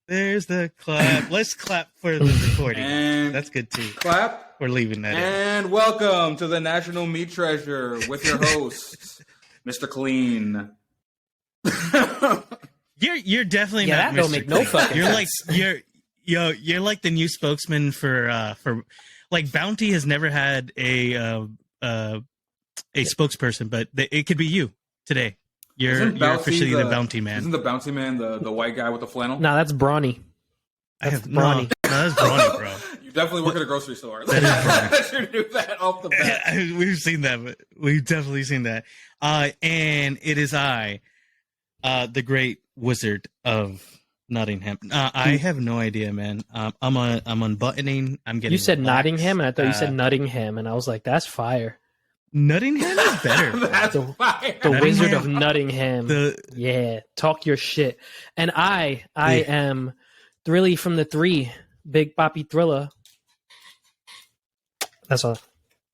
There's the clap. Let's clap for the recording. And that's good too. Clap. We're leaving that and in. Welcome to the National Meat Treasure with your host, Mr. Clean. You're definitely not that Mr. don't make Clean. no fucking You're sense. like you're like the new spokesman for like Bounty has never had a spokesperson, but it could be you today. You're officially the Bounty man. Isn't the Bounty man the white guy with the flannel? No, that's Brawny. That's Brawny. No, that's Brawny, bro. You definitely work at a grocery store. That is I should do that off the bat. We've seen that. We've definitely seen that. And it is I, the great wizard of Nottingham. I have no idea, man. I'm unbuttoning. I'm getting. You said relaxed. Nottingham, and I thought you said Nuttingham, and I was like, that's fire. Nottingham is better. That's fire. The Nottingham, Wizard of Nottingham. Yeah, talk your shit. And I am Thrilly from the 3, Big Papi Thrilla. That's all.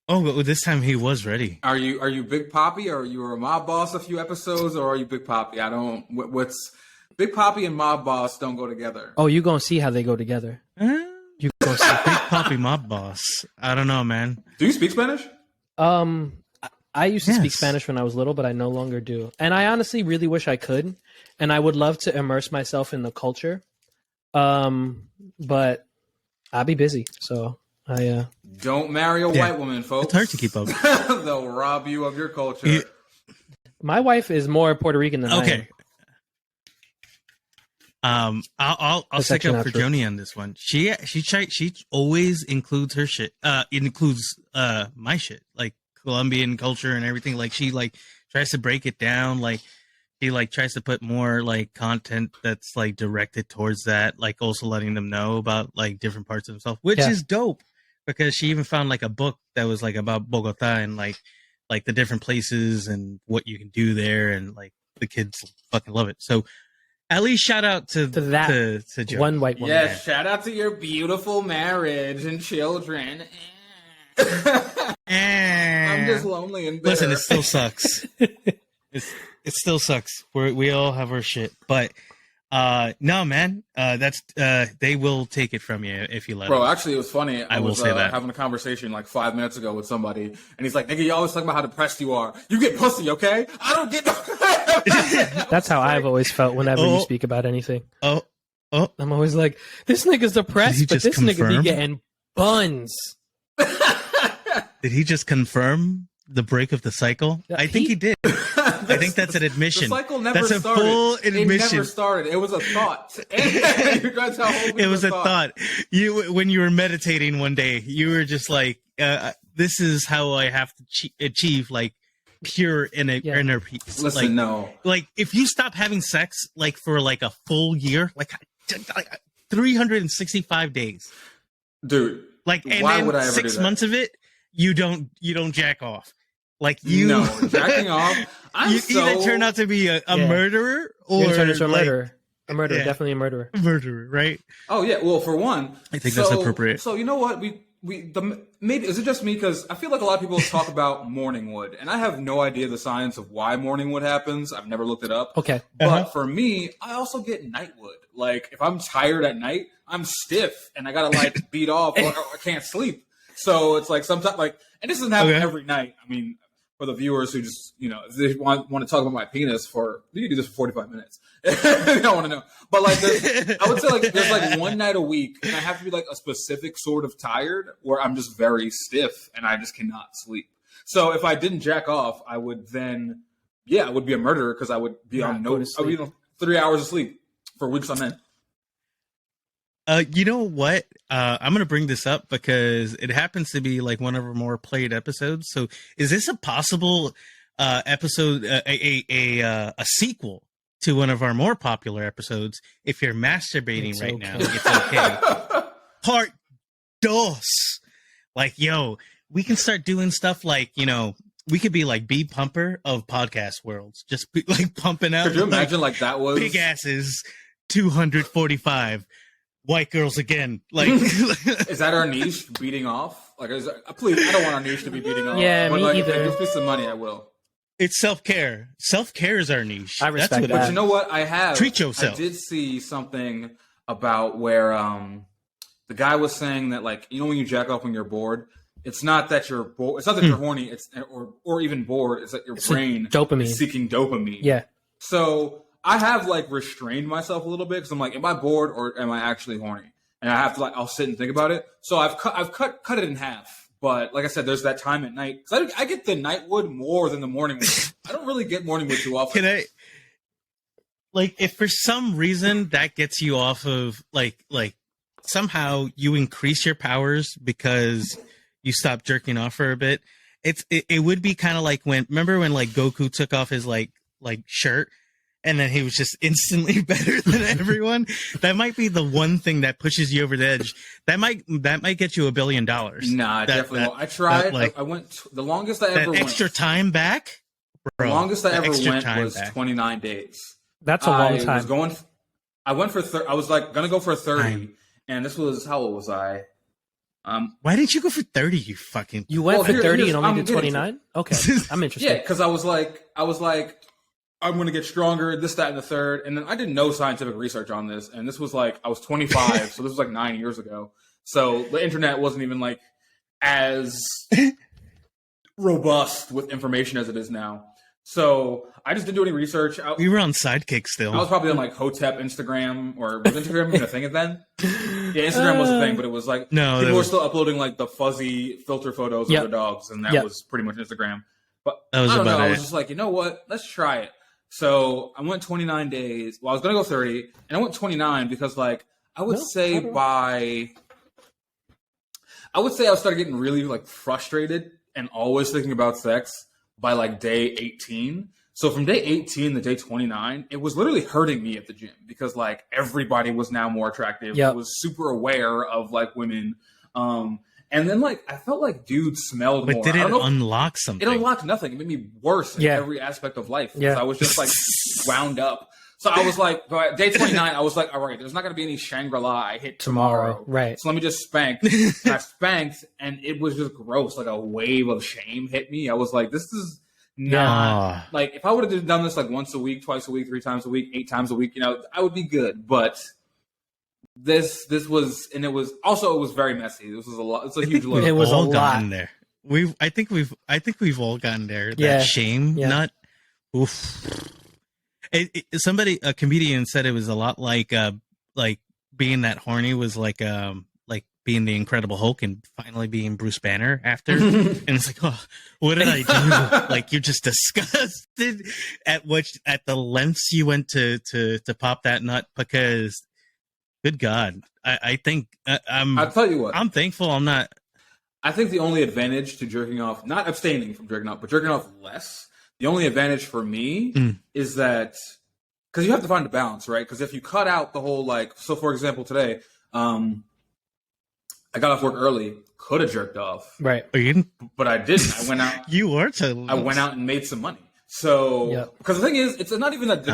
Oh, but this time he was ready. Are you Big Papi, or you were a mob boss a few episodes, or are you Big Papi? I don't. What's Big Papi and mob boss don't go together. Oh, you gonna see how they go together. You gonna see. Big Papi mob boss. I don't know, man. Do you speak Spanish? I used to speak Spanish when I was little, but I no longer do. And I honestly really wish I could. And I would love to immerse myself in the culture. But I'll be busy. So I don't marry a white woman, folks. It's hard to keep up. They'll rob you of your culture. My wife is more Puerto Rican than I am. I'll stick up for Joni on this one. She always includes her shit. Includes my shit, like Colombian culture and everything. Like she like tries to break it down. Like she like tries to put more like content that's like directed towards that. Like also letting them know about like different parts of themselves, which is dope. Because she even found like a book that was like about Bogota and like the different places and what you can do there, and like the kids fucking love it. So. At least shout out to Joe. One white woman. Yes, shout out to your beautiful marriage and children. I'm just lonely and bitter. Listen, it still sucks. It still sucks. We all have our shit, but no, man. That's they will take it from you if you let Bro, them. actually, it was funny. I was having a conversation like 5 minutes ago with somebody, and he's like, "Nigga, you always talk about how depressed you are. You get pussy, okay? I don't get." That's how I've always felt whenever you speak about anything. I'm always like, this nigga's depressed, but this nigga be getting buns. Did he just confirm the break of the cycle? I think he did. I think that's an admission. The cycle never started. That's a full admission. It never started. It was a thought. It was a thought. When you were meditating one day, you were just like, "This is how I have to achieve like pure inner peace." Listen, no. Like if you stop having sex like for like a full year, like 365 days, dude. Like and why then would I ever 6 do that? months of it, you don't jack off. Like no jacking off. Either turn out to be a murderer or you turn into a like, murderer. A murderer, definitely a murderer. A murderer, right? Oh yeah. Well, for one, I think that's appropriate. So you know what maybe is it just me, because I feel like a lot of people talk about morning wood, and I have no idea the science of why morning wood happens. I've never looked it up. Okay, but for me, I also get nightwood. Like if I'm tired at night, I'm stiff and I gotta like beat off, or I can't sleep. So it's like sometimes and this doesn't happen every night. I mean, for the viewers who just if they want to talk about my penis you can do this for 45 minutes. I don't want to know, but like I would say like there's like one night a week, and I have to be like a specific sort of tired where I'm just very stiff and I just cannot sleep. So if I didn't jack off, I would then I would be a murderer, because I would be on I would be 3 hours of sleep for weeks on end. You know what? I'm going to bring this up because it happens to be like one of our more played episodes. So is this a possible episode, a sequel to one of our more popular episodes? If you're masturbating now, it's okay. Part dos. Like, yo, we can start doing stuff like, we could be like B Pumper of podcast worlds. Just be, like pumping out. Could you imagine like that was big asses, 245. White girls again. Like, is that our niche? Beating off? Like, please, I don't want our niche to be beating off. Yeah, but me like, either. If it gives me some money, I will. It's self-care. Self-care is our niche. I respect That's what that. But you know what? I Treat yourself. I did see something about where the guy was saying that, like, when you jack off when you're bored, it's not that you're bored. It's not that you're horny. It's or even bored. It's that your brain dopamine is seeking dopamine. Yeah. So I have like restrained myself a little bit because I'm like, am I bored or am I actually horny? And I have to I'll sit and think about it. So I've cut it in half. But like I said, there's that time at night. Cause I get the Nightwood more than the morning wood. I don't really get morning wood too often. If for some reason that gets you off of like somehow you increase your powers because you stop jerking off for a bit, it would be kind of like remember when like Goku took off his like shirt and then he was just instantly better than everyone. That might be the one thing that pushes you over the edge. That might get you $1 billion. Nah, definitely won't. I tried. I went the longest I ever went. Extra time back, bro. The longest I ever went was 29 days. That's a long time. I went for I was like gonna go for 30, and this was, how old was I? Why didn't you go for 30? You fucking. You went for 30 and only did 29. Okay, I'm interested. Yeah, because I was like, I'm going to get stronger, this, that, and the third. And then I did no scientific research on this. And this was like, I was 25. So this was like 9 years ago. So the internet wasn't even like as robust with information as it is now. So I just didn't do any research. We were on Sidekick still. I was probably on like Hotep Instagram, or was Instagram even a thing then? Yeah, Instagram was a thing, but it was like, people were still uploading like the fuzzy filter photos of their dogs. And that was pretty much Instagram. But I don't know. I was just like, you know what? Let's try it. So I went 29 days. Well, I was going to go 30, and I went 29 because, like, I would say I started getting really, like, frustrated and always thinking about sex by, like, day 18. So from day 18 to day 29, it was literally hurting me at the gym because, like, everybody was now more attractive. Yep. I was super aware of, like, women. And then, like, I felt like dudes smelled more. But did it unlock something? It unlocked nothing. It made me worse in every aspect of life. Yeah. I was just, like, wound up. So I was like, by day 29, I was like, all right, there's not going to be any Shangri-La I hit tomorrow. Right. So let me just spank. And I spanked, and it was just gross. Like, a wave of shame hit me. I was like, this is not... Like, if I would have done this, like, once a week, twice a week, 3 times a week, 8 times a week, I would be good. But... This was, and it was very messy. This was a lot. It's a huge load. It was all a lot. Gotten there. I think we've all gotten there. That shame, not. Oof. A comedian said it was a lot like being that horny was like being the Incredible Hulk and finally being Bruce Banner after. And it's like, oh, what did I do? Like, you're just disgusted at the lengths you went to pop that nut because. Good God. I think I'll tell you what. I'm thankful I'm not. I think the only advantage to jerking off, not abstaining from jerking off, but jerking off less, the only advantage for me is that, because you have to find a balance, right? Because if you cut out the whole, like, so for example, today, I got off work early, could have jerked off. Right. But I didn't. I went out. You were to. I went out and made some money. So, because the thing is, it's not even that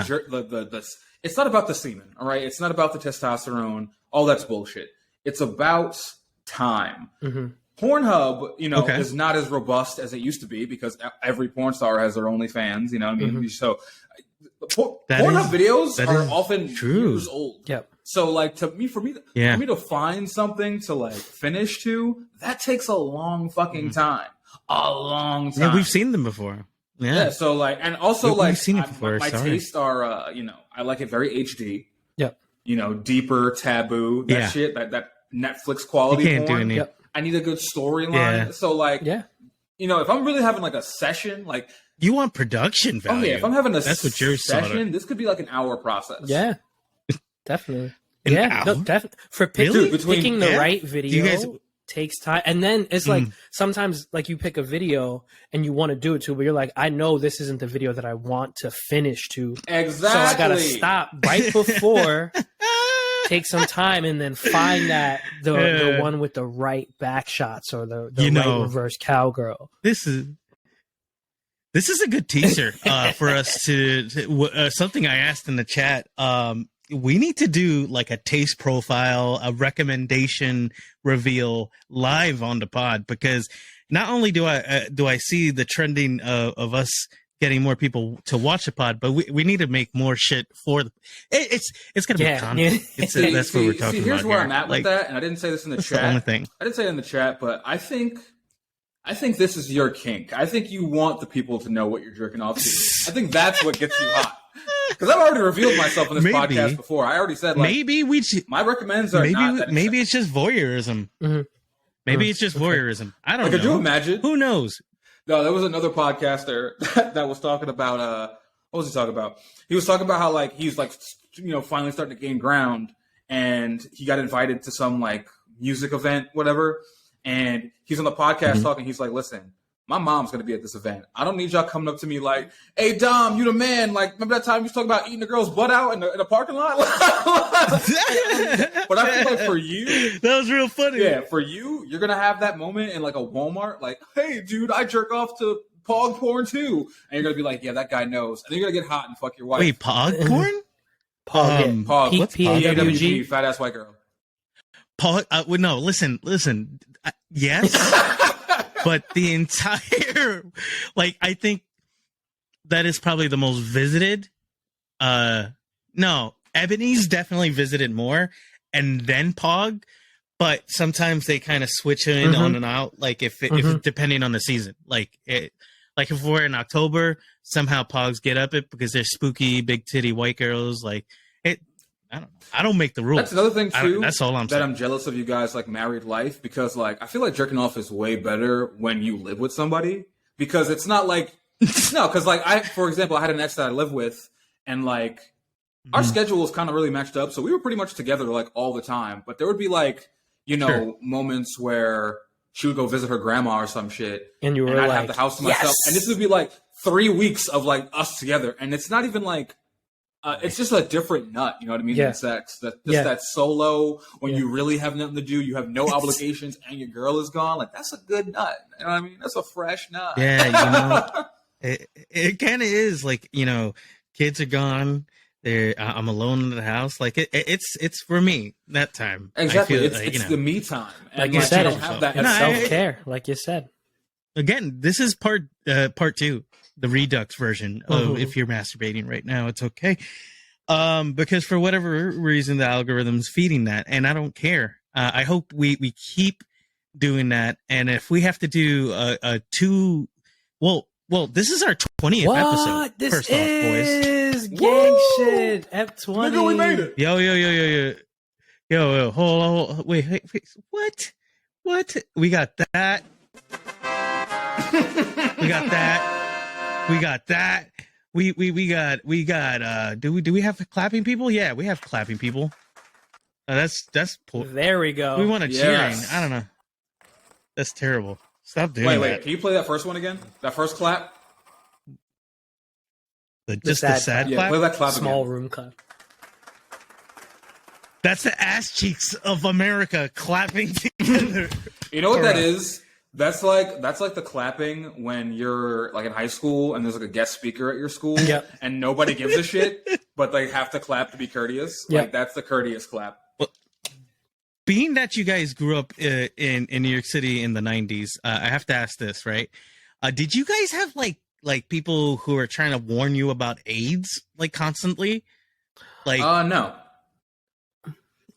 it's not about the semen, all right? It's not about the testosterone. All that's bullshit. It's about time. Mm-hmm. Pornhub, is not as robust as it used to be because every porn star has their OnlyFans, you know what I mean? Mm-hmm. So, Pornhub videos are often years old. Yep. So, like, for me to find something to, like, finish to, that takes a long fucking time. A long time. Yeah, we've seen them before. Yeah. So, like, and also, we've seen it before. My tastes are, I like it very HD. Yep. Deeper, taboo, that shit, that Netflix quality. You can't porn. do any. I need a good storyline. Yeah. So, like, if I'm really having, like, a session, like. You want production value. Oh, yeah. If I'm having That's what you're session, this could be, like, an hour process. Yeah. Definitely. Definitely. For picking the right video. Takes time, and then it's like sometimes like you pick a video and you want to do it too, but you're like, I know this isn't the video that I want to finish to. Exactly. So I gotta stop right before, take some time, and then find the one with the right back shots or the right reverse cowgirl. This is a good teaser for us to something I asked in the chat. We need to do like a taste profile, a recommendation reveal live on the pod, because not only do I see the trending of us getting more people to watch the pod, but we need to make more shit for the. It's gonna be content. That's what we're talking about. Here's where I'm at with that, and I didn't say this in the chat. The only thing. I didn't say it in the chat, but I think this is your kink. I think you want the people to know what you're jerking off to. I think that's what gets you hot. Because I've already revealed myself in this podcast before. I already said, like, my recommends are maybe it's just voyeurism. Mm-hmm. Maybe it's just voyeurism. I don't know. Could you imagine? Who knows? No, there was another podcaster that was talking about what was he talking about? He was talking about how, like, he's like, finally starting to gain ground, and he got invited to some like music event, whatever, and he's on the podcast talking. He's like, listen, my mom's going to be at this event. I don't need y'all coming up to me like, hey, Dom, you the man. Like, remember that time you was talking about eating a girl's butt out in the parking lot? But I feel like for you... That was real funny. Yeah, for you, you're going to have that moment in like a Walmart. Like, hey, dude, I jerk off to pog porn too. And you're going to be like, yeah, that guy knows. And then you're going to get hot and fuck your wife. Wait, pog porn? Pog. What's P-A-W-G? Fat-ass white girl. Pog? No, listen. Yes. But the entire, like, I think that is probably the most visited. No, Ebony's definitely visited more, and then Pog. But sometimes they kind of switch in on and out, like if depending on the season. Like if we're in October, somehow Pogs get up it because they're spooky, big titty white girls. Like it. I don't make the rules. That's another thing too. That's all I'm saying. That I'm jealous of you guys like married life, because like I feel like jerking off is way better when you live with somebody, because it's not like because like for example, I had an ex that I lived with, and like our schedule was kind of really matched up, so we were pretty much together like all the time. But there would be like moments where she would go visit her grandma or some shit, and I'd have the house to myself, and this would be like 3 weeks of like us together, and it's not even like. It's just a different nut, you know what I mean? Yeah. Than sex. That solo, when you really have nothing to do, you have no obligations, and your girl is gone. Like, that's a good nut. You know what I mean? That's a fresh nut. Yeah, it kind of is. Like, kids are gone. I'm alone in the house. Like, it's for me that time. Exactly. It's the me time. Like you said, it's self-care, like you said. Again, this is part 2. The Redux version of if you're masturbating right now, it's okay. Because for whatever reason, the algorithm's feeding that, and I don't care. I hope we keep doing that. And if we have to do a 2, well, this is our 20th episode. This first off, boys. Gang shit. F20. Nigga, we made it. Yo, hold on. Wait. What? We got that. We got that. We got do we have clapping people? Yeah, we have clapping people. That's there we go. We want a cheering. I don't know. That's terrible. Stop doing that. Wait, can you play that first one again? That first clap? The sad clap? Play that clap Small again. room clap. That's the ass cheeks of America clapping together. You know what that is? That's like the clapping when you're like in high school and there's like a guest speaker at your school and nobody gives a shit, but they have to clap to be courteous. Like that's the courteous clap. Well, being that you guys grew up in New York City in the 90s, I have to ask this, right? Did you guys have like people who are trying to warn you about AIDS like constantly? Like no.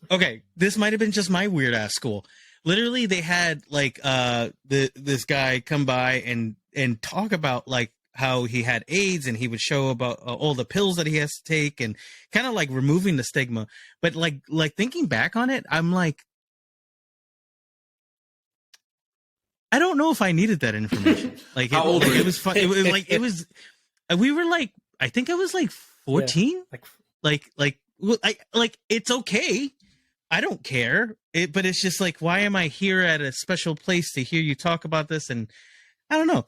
Okay, this might have been just my weird ass school. Literally, they had like this guy come by and talk about like how he had AIDS, and he would show about all the pills that he has to take, and kind of like removing the stigma. But like thinking back on it, I'm like, I don't know if I needed that information. Like, how old were you? It was fun. It was we were like, I think I was like 14. Yeah. Like it's okay. I don't care. But it's just like, why am I here at a special place to hear you talk about this? And I don't know.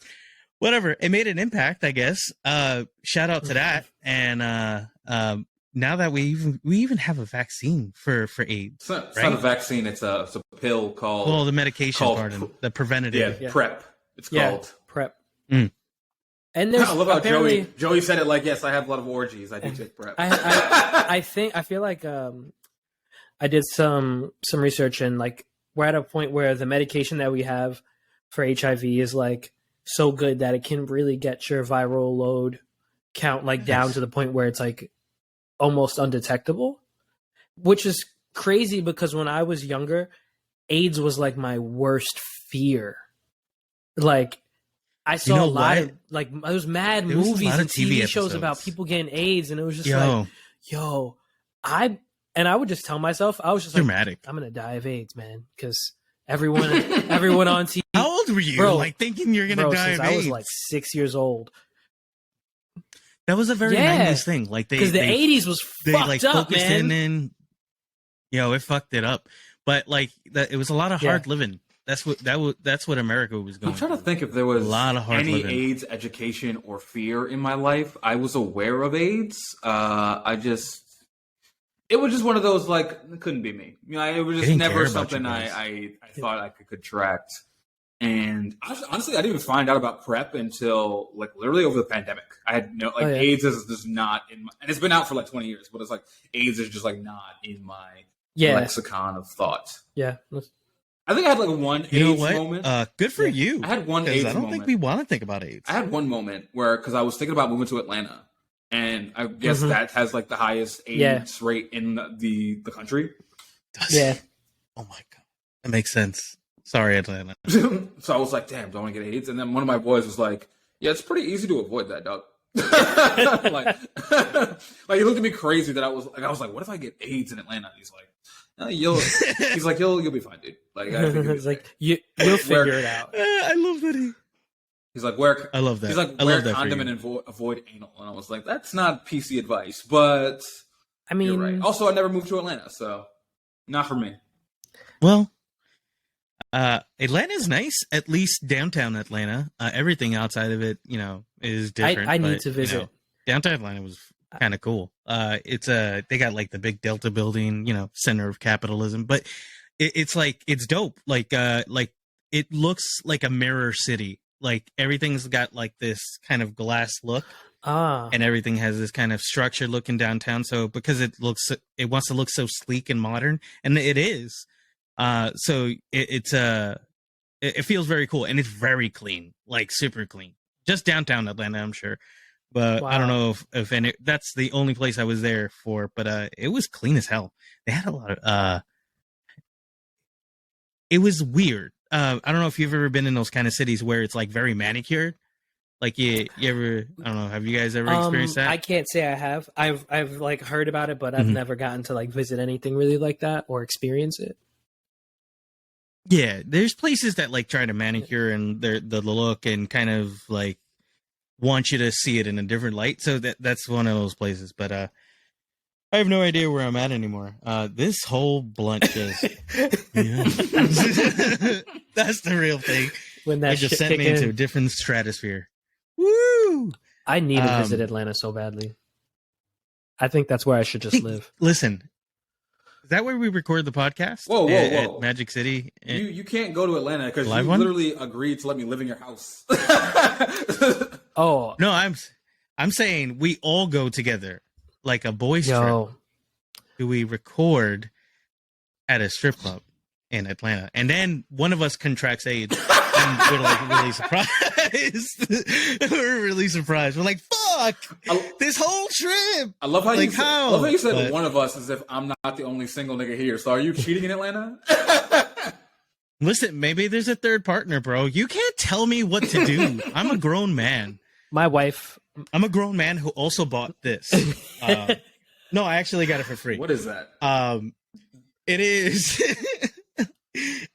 Whatever. It made an impact, I guess. Shout out to that. And now that we even have a vaccine for AIDS. It's not a vaccine. It's a pill called... Well, the medication part, the preventative. Yeah, PrEP. It's called. PrEP. Mm. And there's I love how Joey said it like, yes, I have a lot of orgies. I do take PrEP. I feel like I did some research, and like we're at a point where the medication that we have for HIV is like so good that it can really get your viral load count like down to the point where it's like almost undetectable, which is crazy because when I was younger, AIDS was like my worst fear. Like I saw a lot of like those mad movies and TV shows about people getting AIDS, and it was just I would just tell myself, I was just dramatic. I'm gonna die of AIDS, man, because everyone on TV. How old were you? Bro, like thinking you're gonna die of AIDS? I was like 6 years old. That was a very 90s thing. Like because the 80s was fucked up, man. It fucked it up. But like it was a lot of hard living. That's what America was going. I'm trying to think if there was a lot of hard any living. AIDS education or fear in my life. I was aware of AIDS. It was just one of those, like, it couldn't be me. It was just never something I thought I could contract. And honestly, I didn't even find out about PrEP until, like, literally over the pandemic. I had AIDS is just not in my, and it's been out for like 20 years, but it's like AIDS is just like not in my lexicon of thought. Yeah. I think I had like one AIDS moment. Good for you. I had one AIDS moment. I don't think we want to think about AIDS. I had one moment where, because I was thinking about moving to Atlanta. And I guess that has like the highest AIDS rate in the country. Yeah. Oh my God. That makes sense. Sorry, Atlanta. So I was like, damn, do I want to get AIDS? And then one of my boys was like, yeah, it's pretty easy to avoid that, dog. like he looked at me crazy that I was like, what if I get AIDS in Atlanta? And he's like, you'll be fine, dude. Like, I think it's like you'll figure it out. I love that He's like, I love that. He's like, wear a condom and avoid anal. And I was like, that's not PC advice, but I mean, you're right. Also, I never moved to Atlanta, so not for me. Well, Atlanta's nice, at least downtown Atlanta. Everything outside of it, is different. I need to visit. Downtown Atlanta was kind of cool. They got like the big Delta building, center of capitalism, but it's dope. Like it looks like a mirror city. Like everything's got like this kind of glass look, and everything has this kind of structure looking downtown. So because it wants to look so sleek and modern, and it is. So it feels very cool, and it's very clean, like super clean. Just downtown Atlanta, I'm sure, but I don't know if any. That's the only place I was there for, but it was clean as hell. They had a lot of. It was weird. I don't know if you've ever been in those kind of cities where it's like very manicured. Like you ever, I don't know, have you guys ever experienced that? I can't say I have. I've like heard about it, but I've never gotten to like visit anything really like that or experience it. Yeah, there's places that like try to manicure and the look and kind of like want you to see it in a different light. So that's one of those places. But I have no idea where I'm at anymore. This whole blunt just that's the real thing. When that just sent me into a different stratosphere. Woo! I need to visit Atlanta so badly. I think that's where I should just live. Listen, is that where we record the podcast? Whoa. At Magic City? You can't go to Atlanta because you literally agreed to let me live in your house. Oh. No, I'm saying we all go together. Like a boys trip. Do we record at a strip club in Atlanta? And then one of us contracts AIDS and we're like really surprised. We're really surprised. We're like, fuck this whole trip. I love how like, I love how you said one of us as if I'm not the only single nigga here. So are you cheating in Atlanta? Listen, maybe there's a third partner, bro. You can't tell me what to do. I'm a grown man. My wife. I'm a grown man who also bought this. No, I actually got it for free. What is that? It is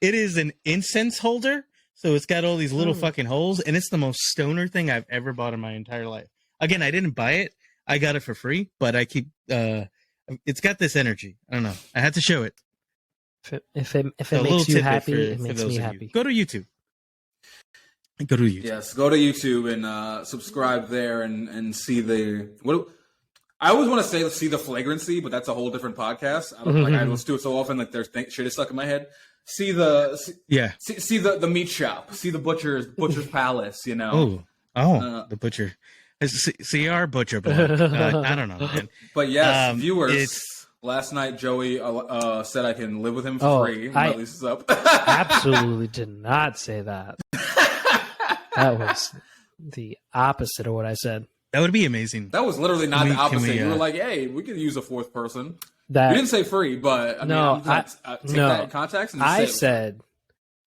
it is an incense holder. So it's got all these little fucking holes, and it's the most stoner thing I've ever bought in my entire life. Again, I didn't buy it. I got it for free, but I keep it's got this energy. I don't know. I had to show it. If it makes you happy, it makes me happy. Go to YouTube. Yes, go to YouTube and subscribe there and see what. I always want to say see the flagrancy, but that's a whole different podcast. I don't I listen to it so often, like there's shit is stuck in my head. See the meat shop. See the butcher's palace. You know. The butcher. See our butcher boy. I don't know, man. But yes, viewers. Last night, Joey said I can live with him for free. My lease is up. Absolutely did not say that. That was the opposite of what I said. That would be amazing. That was literally not the opposite. You were like, "Hey, we could use a fourth person." That you didn't say free, but I mean, take that in context. And I said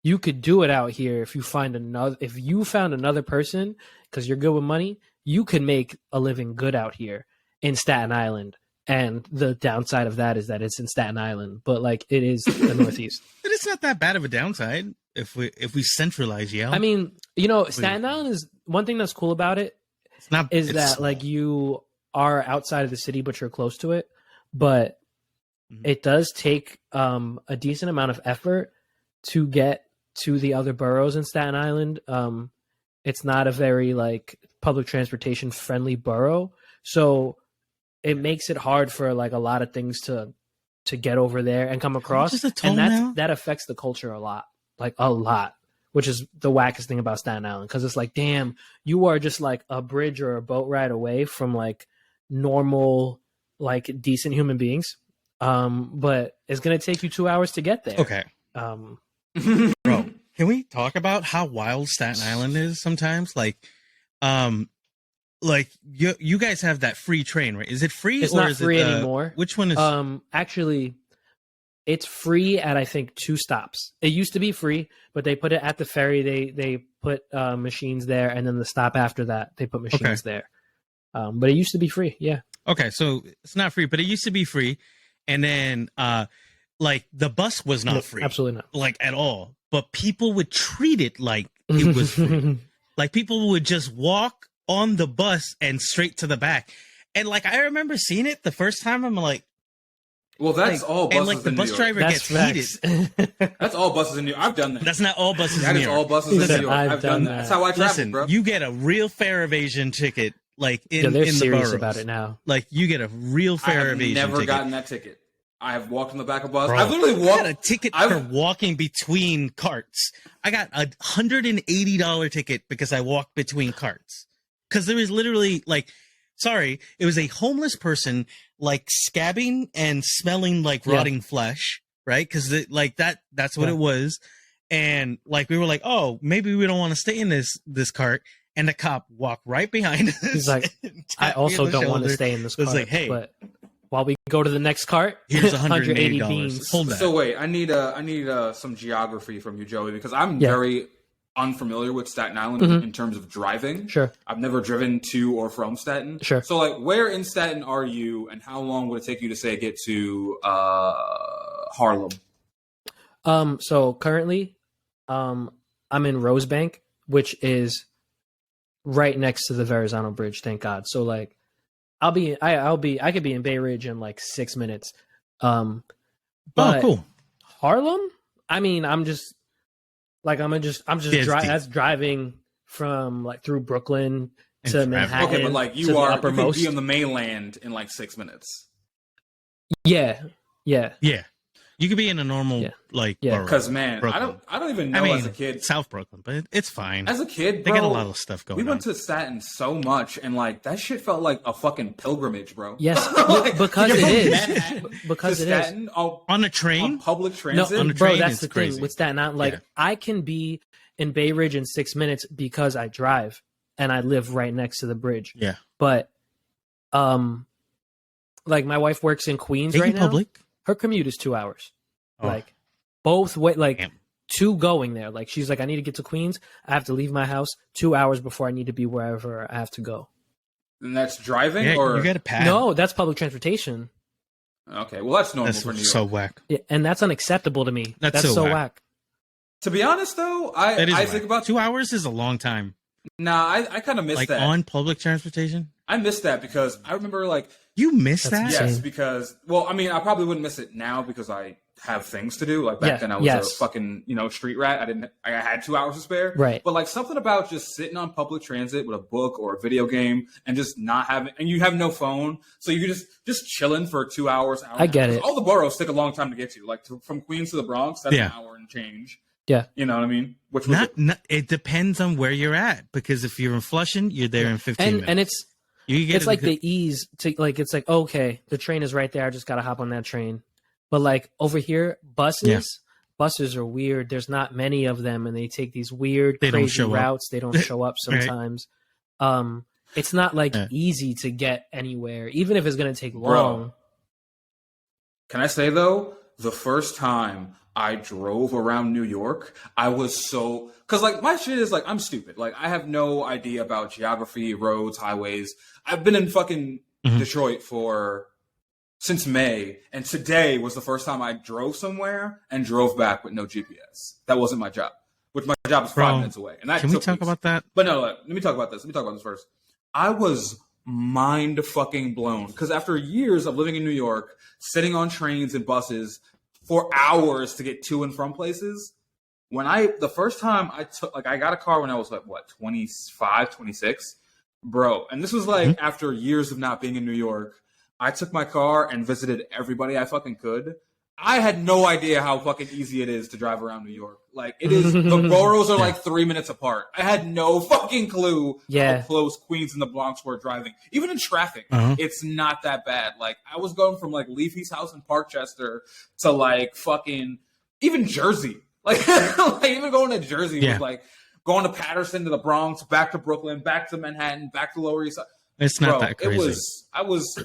you could do it out here if you find another. If you found another person because you're good with money, you could make a living good out here in Staten Island. And the downside of that is that it's in Staten Island, but like it is the Northeast. But it's not that bad of a downside if we centralize Yale. I mean, Staten Island is one thing that's cool about it. It's that small. Like you are outside of the city, but you're close to it. But it does take a decent amount of effort to get to the other boroughs in Staten Island. It's not a very like public transportation friendly borough, so it makes it hard for like a lot of things to get over there and come across, and that affects the culture a lot, which is the wackest thing about Staten Island, because it's like, damn, you are just like a bridge or a boat ride away from like normal, like decent human beings, but it's gonna take you 2 hours to get there. Okay, bro, can we talk about how wild Staten Island is sometimes? Like you guys have that free train, right? Is it free? It's not free anymore. Which one is? Actually, it's free at I think 2 stops. It used to be free, but they put it at the ferry. They put machines there, and then the stop after that they put machines there. But it used to be free. Yeah. Okay, so it's not free, but it used to be free, and then like the bus was not free, absolutely not, like at all. But people would treat it like it was free. Like people would just walk on the bus and straight to the back. And like I remember seeing it the first time, I'm like, well, that's all buses. And like the in bus New driver York. gets heated. That's all buses in New York. I've done that. That's not all buses in New York. That is all buses in New York. I've done that. That's how I travel, Listen, bro. You get a real fare evasion ticket, like in they're the serious boroughs. about it now. Like you get a real fare evasion ticket. I've never gotten that ticket. I have walked on the back of bus. Bro, I've literally walked. I got a ticket for walking between carts. I got a $180 ticket because I walked between carts. Because there was literally it was a homeless person like scabbing and smelling like rotting flesh, right? Because that's what it was. And like we were like, oh, maybe we don't want to stay in this cart. And the cop walked right behind us. He's like, I also don't want to stay in this cart. Like, hey, but while we go to the next cart, here's $180 beans. Hold that. So wait, I need some geography from you, Joey, because I'm very unfamiliar with Staten Island in terms of driving. Sure. I've never driven to or from Staten. Sure. So like, where in Staten are you, and how long would it take you to say get to Harlem? So currently, I'm in Rosebank, which is right next to the Verrazano Bridge. Thank God. So like, I could be in Bay Ridge in like 6 minutes. But cool. Harlem? I mean, I'm just driving from like through Brooklyn to Manhattan. Okay, but like you could be on the mainland in like 6 minutes. Yeah. You could be in a normal borough. Because man, Brooklyn. I don't even know as a kid. South Brooklyn, but it's fine. As a kid, they got a lot of stuff going on. We went to Staten so much, and like that shit felt like a fucking pilgrimage, bro. Yes, because it is. Because it is on a train, on public transit. No, on a bro, train, that's the crazy. thing with Staten Island. Like I can be in Bay Ridge in 6 minutes because I drive and I live right next to the bridge. Yeah, but like my wife works in Queens right now. Her commute is 2 hours. Like both way, like two going there. Like she's like, I need to get to Queens. I have to leave my house 2 hours before I need to be wherever I have to go. And that's driving, or you got a pad? No, that's public transportation. Okay, well that's normal for New York. So whack. Yeah, and that's unacceptable to me. That's so whack. To be honest, though, I think about 2 hours is a long time. Nah, I kind of miss that. Like on public transportation. I miss that because I remember like you miss that. Yes, because I mean, I probably wouldn't miss it now because I have things to do. Like back then I was a fucking, street rat. I had 2 hours to spare. Right. But like something about just sitting on public transit with a book or a video game and just not having, and you have no phone. So you're just chilling for 2 hours. I get it. All the boroughs take a long time to get to. Like from Queens to the Bronx, that's an hour and change. Yeah. You know what I mean? Which it depends on where you're at, because if you're in Flushing, you're there in 15 minutes. And it's like the ease to like, it's like, okay, the train is right there. I just got to hop on that train. But like over here, buses, buses are weird. There's not many of them, and they take these weird, They don't crazy show up. routes. They don't show up sometimes. It's not like Yeah. easy to get anywhere, even if it's going to take long. Can I say though, the first time I drove around New York, I was so, because like my shit is like, I'm stupid. Like I have no idea about geography, roads, highways. I've been in fucking Detroit since May, and today was the first time I drove somewhere and drove back with no GPS. That wasn't my job, which my job is 5 minutes away. And that Can we took talk weeks. about that? But no, let me talk about this. Let me talk about this first. I was mind fucking blown because after years of living in New York, sitting on trains and buses for hours to get to and from places, the first time I got a car when I was like, what, 25, 26? Bro, and this was like after years of not being in New York, I took my car and visited everybody I fucking could. I had no idea how fucking easy it is to drive around New York. Like it is, the boroughs are like 3 minutes apart. I had no fucking clue how close Queens and the Bronx were driving. Even in traffic, it's not that bad. Like I was going from like Leafy's house in Parkchester to like fucking even Jersey. Like, like even going to Jersey was like going to Patterson to the Bronx, back to Brooklyn, back to Manhattan, back to Lower East Side. It's not that crazy.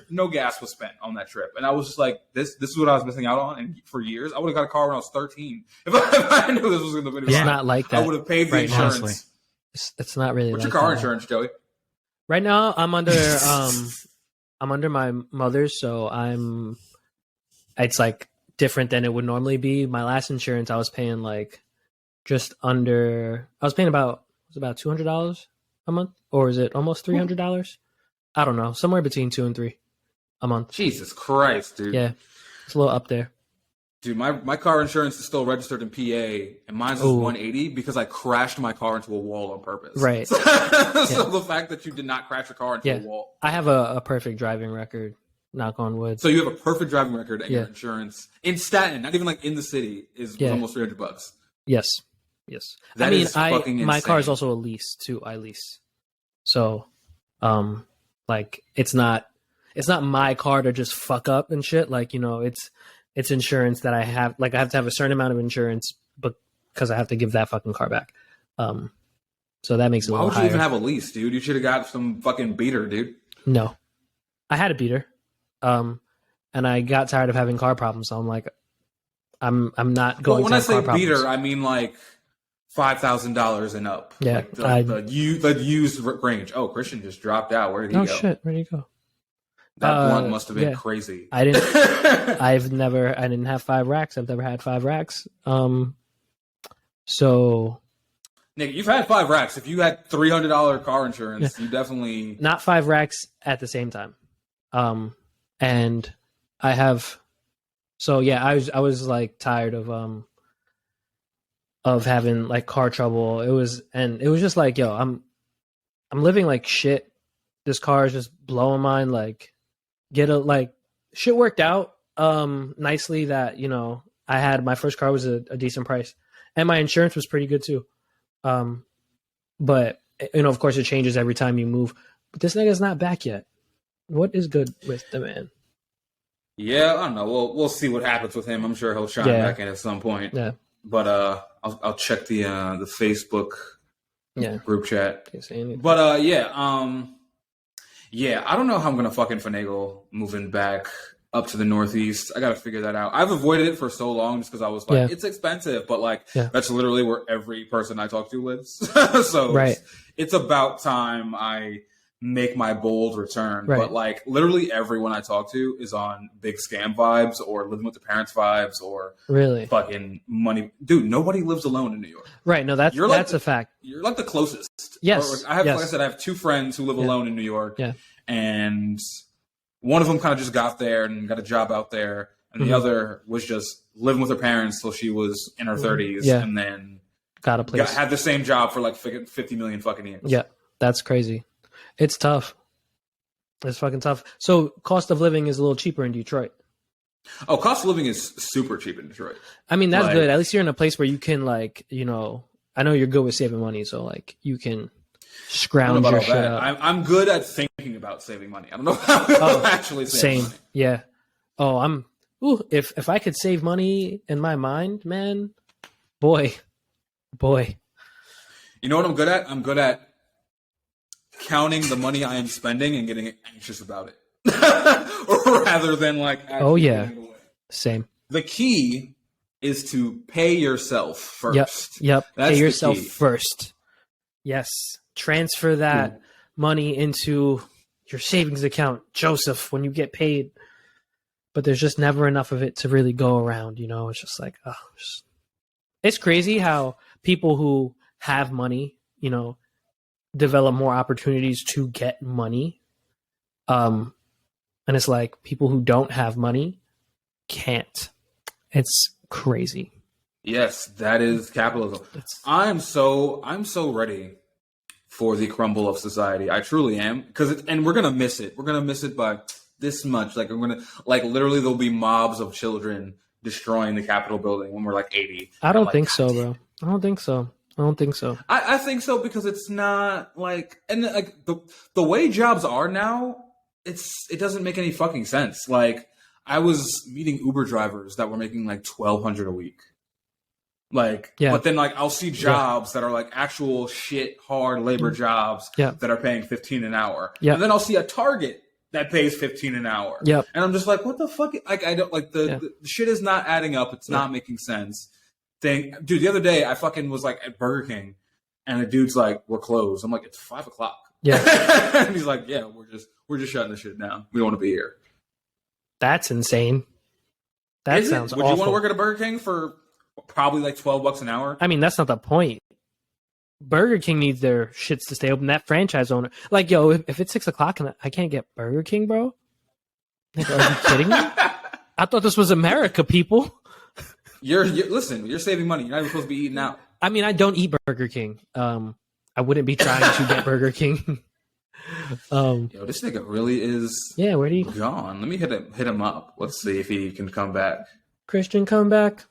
No gas was spent on that trip. And I was just like, this is what I was missing out on. And for years, I would have got a car when I was 13. If I knew this was going to be it's not like that. I would have paid the insurance. Honestly. It's not really What's like your car that. insurance, Joey? Right now, I'm under I'm under my mother's, so it's like different than it would normally be. My last insurance, I was paying like about $200 a month, or is it almost $300? I don't know, somewhere between $2 and $3 a month. Jesus Christ, dude. Yeah, it's a little up there. Dude, my car insurance is still registered in PA, and mine's is $180 because I crashed my car into a wall on purpose. Right. So the fact that you did not crash your car into a wall. I have a perfect driving record, knock on wood. So you have a perfect driving record, and your insurance in Staten, not even like in the city, is almost $300. Yes. That is fucking my insane. car is also a lease too. I lease, so like it's not my car to just fuck up and shit. Like, you know, it's insurance that I have. Like I have to have a certain amount of insurance, but because I have to give that fucking car back. So that makes it a little higher. Why would you even have a lease, dude? You should have got some fucking beater, dude. No, I had a beater, and I got tired of having car problems. So I'm like, I'm not going. Well, when to I have say car beater, problems. I mean like $5,000 and up. Yeah, like the used range. Oh, Christian just dropped out. Where did he go? Oh shit, where'd he go? That blunt must have been crazy. I didn't have 5 racks. I've never had 5 racks. So Nick, you've had 5 racks. If you had $300 car insurance, you definitely not 5 racks at the same time. And I have, so yeah, I was like tired of having like car trouble. It was just like, yo, I'm living like shit. This car is just blowing mine. Like, shit worked out nicely that, you know, I had my first car was a decent price, and my insurance was pretty good too. But you know, of course, it changes every time you move. But this nigga's not back yet. What is good with the man? Yeah, I don't know. We'll see what happens with him. I'm sure he'll shine back in at some point. Yeah. But I'll check the Facebook group chat. But I don't know how I'm gonna fucking finagle moving back up to the Northeast. I gotta figure that out. I've avoided it for so long just because I was like, it's expensive, but like that's literally where every person I talk to lives. So it's about time I make my bold return. But like literally everyone I talk to is on big scam vibes or living with the parents vibes or really fucking money. Dude, nobody lives alone in New York. Right. No, that's a fact. You're like the closest. Yes. Like I said, I have 2 friends who live alone in New York. Yeah. And one of them kind of just got there and got a job out there. And the other was just living with her parents till she was in her 30s. Yeah. And then got a place. Had the same job for like 50 million fucking years. Yeah. That's crazy. It's tough. It's fucking tough. So cost of living is a little cheaper in Detroit. Oh, cost of living is super cheap in Detroit. I mean, that's good. At least you're in a place where you can, like, you know, I know you're good with saving money, so like you can scrounge your shit up. I'm good at thinking about saving money. I don't know how to actually save money. Yeah. Oh, if I could save money in my mind, man, Boy. You know what I'm good at? I'm good at counting the money I am spending and getting anxious about it. Rather than like oh yeah, same. The key is to pay yourself first. Yep. That's pay yourself key. first. Yes. Transfer that money into your savings account, Joseph, when you get paid. But there's just never enough of it to really go around, you know? It's just like, it's crazy how people who have money, you know, develop more opportunities to get money. And it's like people who don't have money can't. It's crazy. Yes, that is capitalism. I'm so ready for the crumble of society. I truly am, and we're gonna miss it. We're gonna miss it by this much. Like we're gonna literally there'll be mobs of children destroying the Capitol building when we're like 80. I don't think so, bro. I don't think so. I think so because it's not like, and like the way jobs are now, it doesn't make any fucking sense. Like I was meeting Uber drivers that were making like $1,200 a week. Like, but then like I'll see jobs that are like actual shit hard labor jobs that are paying $15 an hour. And then I'll see a Target that pays $15 an hour. And I'm just like, what the fuck? Like I don't like the shit is not adding up. It's not making sense. Dude, the other day I fucking was like at Burger King and the dude's like, we're closed. I'm like, it's 5:00. And he's like, yeah, we're just shutting this shit down. We don't want to be here. That's insane. That sounds awful. Would you want to work at a Burger King for probably like $12 an hour? I mean, that's not the point. Burger King needs their shits to stay open. That franchise owner, like, yo, if it's 6:00 and I can't get Burger King, bro, like, are you kidding me? I thought this was America, people. Listen, you're saving money. You're not even supposed to be eating out. I mean, I don't eat Burger King. I wouldn't be trying to get Burger King. Yo, this nigga really is. Yeah, where do you gone? Let me hit him up. Let's see if he can come back. Christian, come back.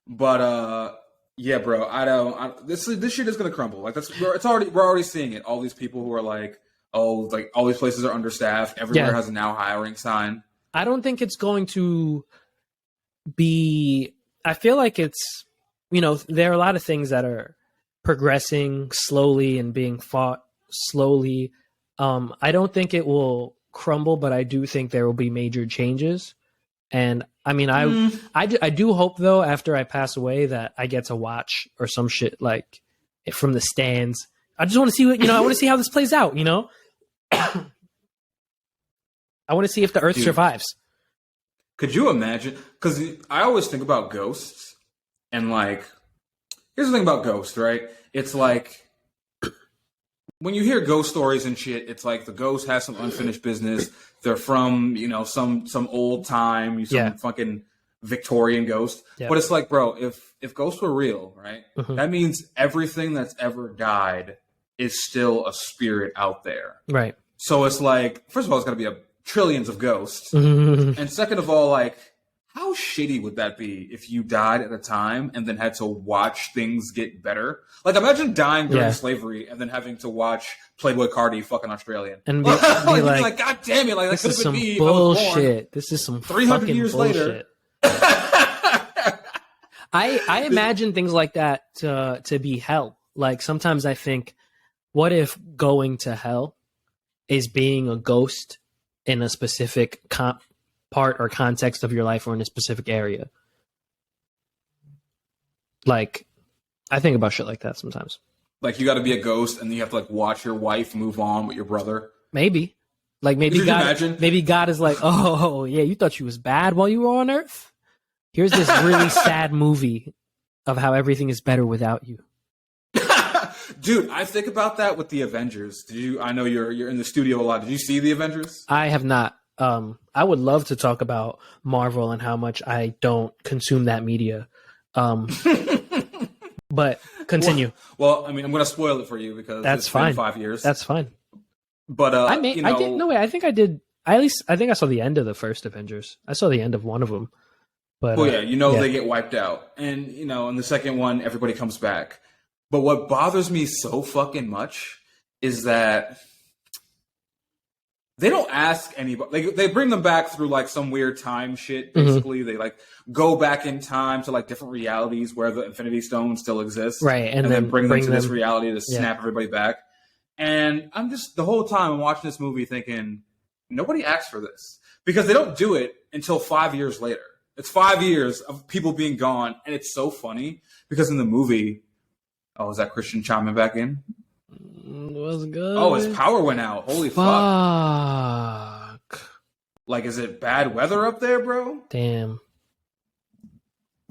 But yeah, bro. This shit is gonna crumble. Like we're already seeing it. All these people who are like, oh, like all these places are understaffed. Everywhere has a now hiring sign. I don't think it's going to be. I feel like it's, you know, there are a lot of things that are progressing slowly and being fought slowly. I don't think it will crumble, but I do think there will be major changes. And I mean, I do hope though, after I pass away, that I get to watch or some shit like from the stands. I just want to see what, you know, I want to see how this plays out, you know? I want to see if the Earth survives. Could you imagine? Because I always think about ghosts and like, here's the thing about ghosts, right? It's like, when you hear ghost stories and shit, it's like the ghost has some unfinished business. They're from, you know, some old time, some fucking Victorian ghost. Yeah. But it's like, bro, if ghosts were real, right? Mm-hmm. That means everything that's ever died is still a spirit out there. Right. So it's like, first of all, it's going to be trillions of ghosts. Mm-hmm. And second of all, like, how shitty would that be if you died at a time and then had to watch things get better? Like, imagine dying during slavery and then having to watch Playboy Cardi fucking Australian. And be like, God damn it. Like, that could have been me. Bullshit. This is some 300 years bullshit. later. I imagine things like that to be hell. Like, sometimes I think, what if going to hell is being a ghost in a specific part or context of your life or in a specific area? Like, I think about shit like that sometimes. Like, you got to be a ghost and you have to like watch your wife move on with your brother. Maybe God is like, oh yeah, you thought she was bad while you were on Earth? Here's this really sad movie of how everything is better without you. Dude, I think about that with the Avengers. I know you're in the studio a lot. Did you see the Avengers? I have not. I would love to talk about Marvel and how much I don't consume that media. But continue. Well, I mean, I'm going to spoil it for you because it's been 5 years. That's fine. But I did. No way. I think I did. I think I saw the end of the first Avengers. I saw the end of one of them. But well, they get wiped out, and in the second one, everybody comes back. But what bothers me so fucking much is that they don't ask anybody. Like, they bring them back through like some weird time shit. Basically, they like go back in time to like different realities where the Infinity Stone still exists, right? And then bring them to this reality to snap everybody back. And I'm just the whole time I'm watching this movie thinking nobody asked for this because they don't do it until 5 years later. It's 5 years of people being gone, and it's so funny because in the movie, oh, is that Christian chiming back in? Was good. Oh, his power went out. Holy fuck. Like, is it bad weather up there, bro? Damn.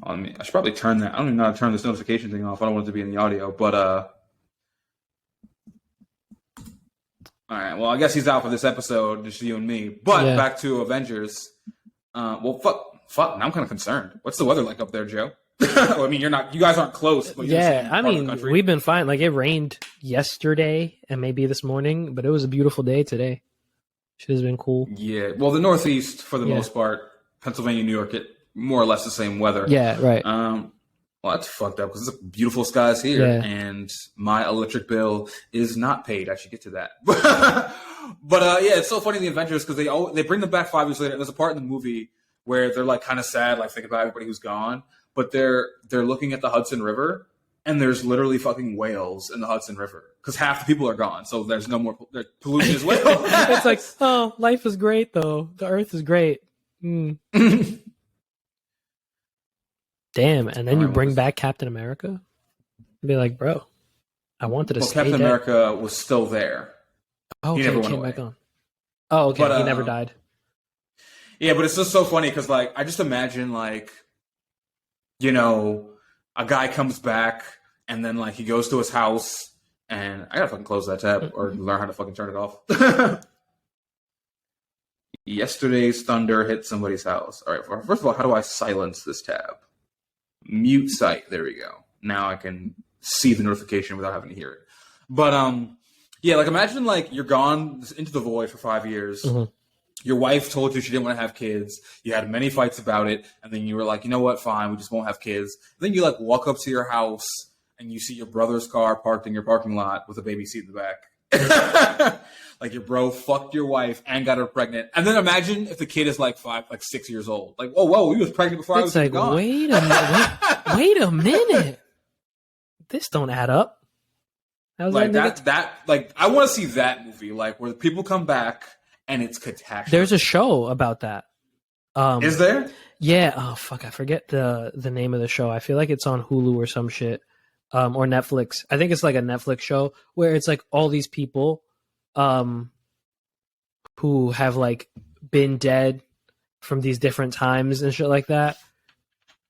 I should probably turn that. I don't even know how to turn this notification thing off. I don't want it to be in the audio, but all right. Well, I guess he's out for this episode, just you and me. But back to Avengers. Well, fuck. Now I'm kind of concerned. What's the weather like up there, Joe? I mean, you guys aren't close. But I mean, we've been fine. Like, it rained yesterday and maybe this morning, but it was a beautiful day today. Should have been cool. Yeah. Well, the Northeast, for the most part, Pennsylvania, New York, it more or less the same weather. Yeah, right. Well, that's fucked up because it's beautiful skies here, and my electric bill is not paid. I should get to that. But it's so funny in the Avengers because they bring them back 5 years later. And there's a part in the movie where they're like kind of sad, like thinking about everybody who's gone. But they're looking at the Hudson River, and there's literally fucking whales in the Hudson River because half the people are gone. So there's no more pollution as well. It's like, oh, life is great though. The Earth is great. Damn, and then you bring back Captain America? Be like, bro, I wanted to stay Captain dead. America was still there. Oh, okay, he never came went away. back on. Oh, okay, but, he never died. Yeah, but it's just so funny because, like, I just imagine, like, you know, a guy comes back and then, like, he goes to his house and I gotta fucking close that tab or learn how to fucking turn it off. Yesterday's thunder hit somebody's house. All right, first of all, how do I silence this tab? Mute site. There we go. Now I can see the notification without having to hear it. But, yeah, like, imagine, like, you're gone into the void for 5 years. Your wife told you she didn't want to have kids. You had many fights about it. And then you were like, you know what? Fine. We just won't have kids. Then you like walk up to your house and you see your brother's car parked in your parking lot with a baby seat in the back. Like your bro fucked your wife and got her pregnant. And then imagine if the kid is like 6 years old. Like, oh, whoa, he was pregnant before I was like, gone. Wait a minute. This don't add up. Like like I want to see that movie, like where people come back and it's catastrophe. There's a show about that. Is there? Yeah. Oh fuck, I forget the name of the show. I feel like it's on Hulu or some shit, or Netflix. I think it's like a Netflix show where it's like all these people, who have like been dead from these different times and shit like that,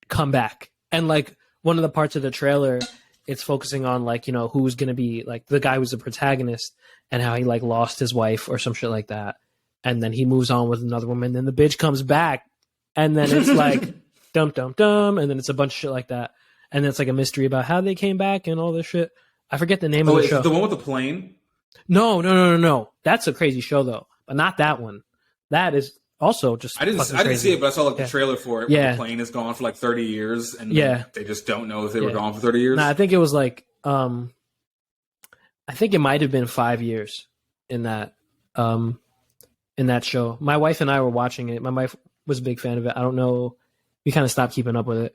come back. And like one of the parts of the trailer, it's focusing on like, you know, who's gonna be like the guy who's the protagonist and how he like lost his wife or some shit like that. And then he moves on with another woman. Then the bitch comes back, and then it's like dum dum dum, and then it's a bunch of shit like that. And then it's like a mystery about how they came back and all this shit. I forget the name of the show. The one with the plane? No. That's a crazy show though, but not that one. That is also just. I didn't see it, but I saw like the trailer for it. Where the plane is gone for like 30 years, and they just don't know if they were gone for 30 years. No, I think it was like I think it might have been 5 years in that show. My wife and I were watching it. My wife was a big fan of it. I don't know. We kind of stopped keeping up with it.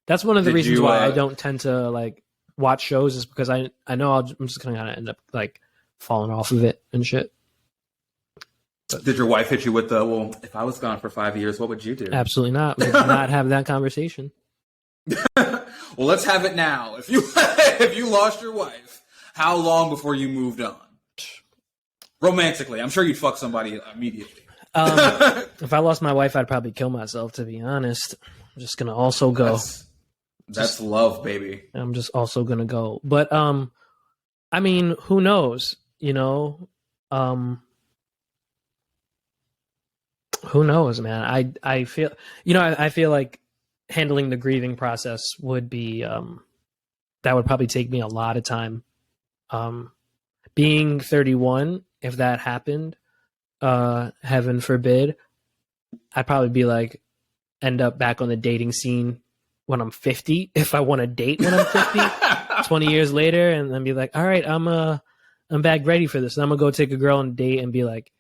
That's one of the reasons why I don't tend to like watch shows, is because I know I'm just going to kind of end up like falling off of it and shit. But, did your wife hit you with the, well, if I was gone for 5 years, what would you do? Absolutely not. We did not have that conversation. Well, let's have it now. If you lost your wife, how long before you moved on? Romantically, I'm sure you'd fuck somebody immediately. If I lost my wife, I'd probably kill myself, to be honest. I'm just gonna also go. That's love, baby. I'm just also gonna go. But I mean, who knows? You know, who knows, man? I feel, you know, I feel like handling the grieving process would be that would probably take me a lot of time. Being 31, if that happened, heaven forbid, I'd probably be like, end up back on the dating scene when I'm 50, if I want to date when I'm 50, 20 years later, and then be like, all right, I'm back ready for this. And I'm gonna go take a girl on a date and be like,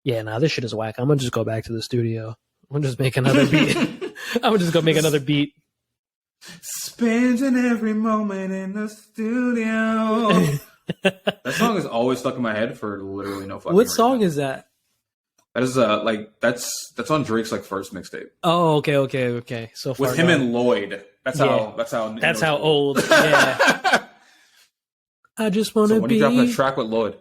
Yeah, nah, this shit is whack. I'm gonna just go back to the studio. I'm gonna just make another beat. I'm gonna just go make another beat. Spending every moment in the studio. That song is always stuck in my head for literally no fucking What song reason. is that? That is that's on Drake's like first mixtape. Oh, okay. So far with him gone. and Lloyd. That's how old. Yeah. I just want to So when be. you dropped that track with Lloyd,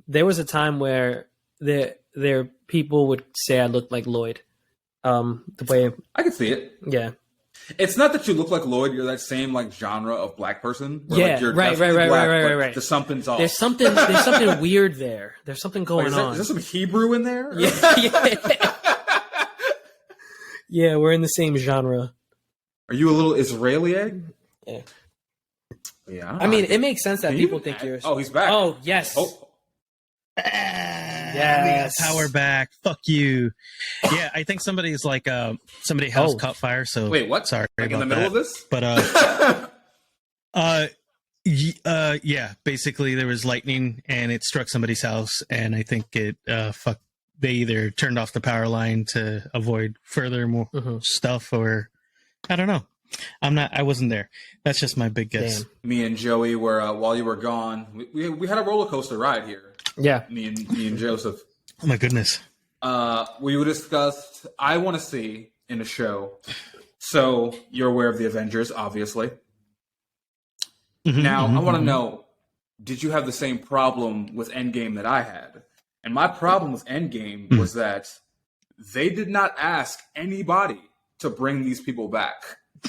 there was a time where there people would say I looked like Lloyd. The way I could see it. Yeah. It's not that you look like Lloyd. You're that same like genre of black person. Where, Yeah, like, you're right. But there's something's off. There's something weird there. There's something going on. Is there some Hebrew in there? Yeah. Yeah, we're in the same genre. Are you a little Israeli egg? Yeah. Yeah. I mean, it makes sense that people think you're. Oh, he's back. Oh, yes. Oh. Yes. Power back. Fuck you. Yeah, I think somebody's like somebody house caught fire. So wait, what? Sorry, like about in the middle that. of this? But yeah, basically there was lightning and it struck somebody's house, and I think it they either turned off the power line to avoid further more stuff, or I don't know. I wasn't there. That's just my big guess. Damn. Me and Joey were while you were gone. We had a roller coaster ride here. Yeah. Me and Joseph. Oh my goodness. We discussed I want to see in a show. So you're aware of the Avengers, obviously. Now I want to know: did you have the same problem with Endgame that I had? And my problem with Endgame was that they did not ask anybody to bring these people back.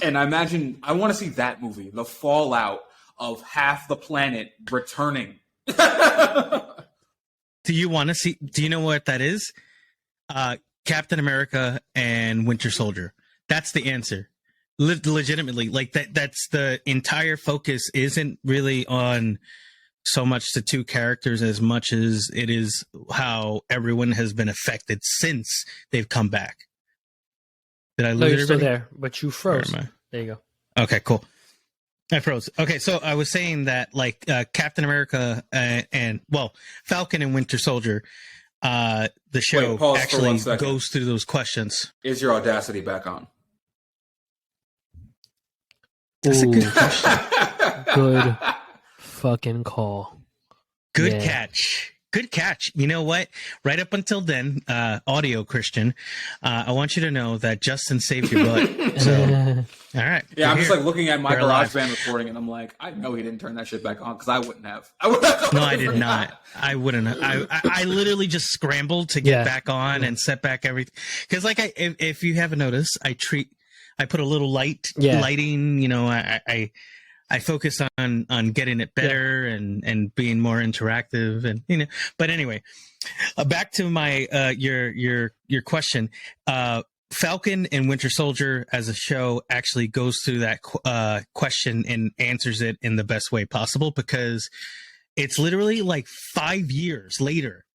And I want to see that movie, the fallout of half the planet returning. Do you want to see? Do you know what that is? Captain America and Winter Soldier. That's the answer. Legitimately, like that's the entire focus. Isn't really on so much the two characters as much as it is how everyone has been affected since they've come back. Did I lose No, you're still everybody? there, but you froze. There you go. Okay, cool. I froze. Okay, so I was saying that like Captain America and Falcon and Winter Soldier, the show pause for actually 1 second. goes through those questions. Is your Audacity back on? That's a good question. Good fucking call. Good Yeah. catch. Good catch. You know what? Right up until then, audio Christian, I want you to know that Justin saved your butt. So, all right. Yeah, I'm We're just here. like looking at my We're alive. GarageBand recording, and I'm like, I know he didn't turn that shit back on because I wouldn't have. No, I did not. I wouldn't. I literally just scrambled to get back on and set back everything. Because, like, if you haven't noticed, I put a little lighting. You know, I focus on getting it better and being more interactive, and you know. But anyway, back to my your question. Falcon and Winter Soldier as a show actually goes through that question and answers it in the best way possible, because it's literally like 5 years later.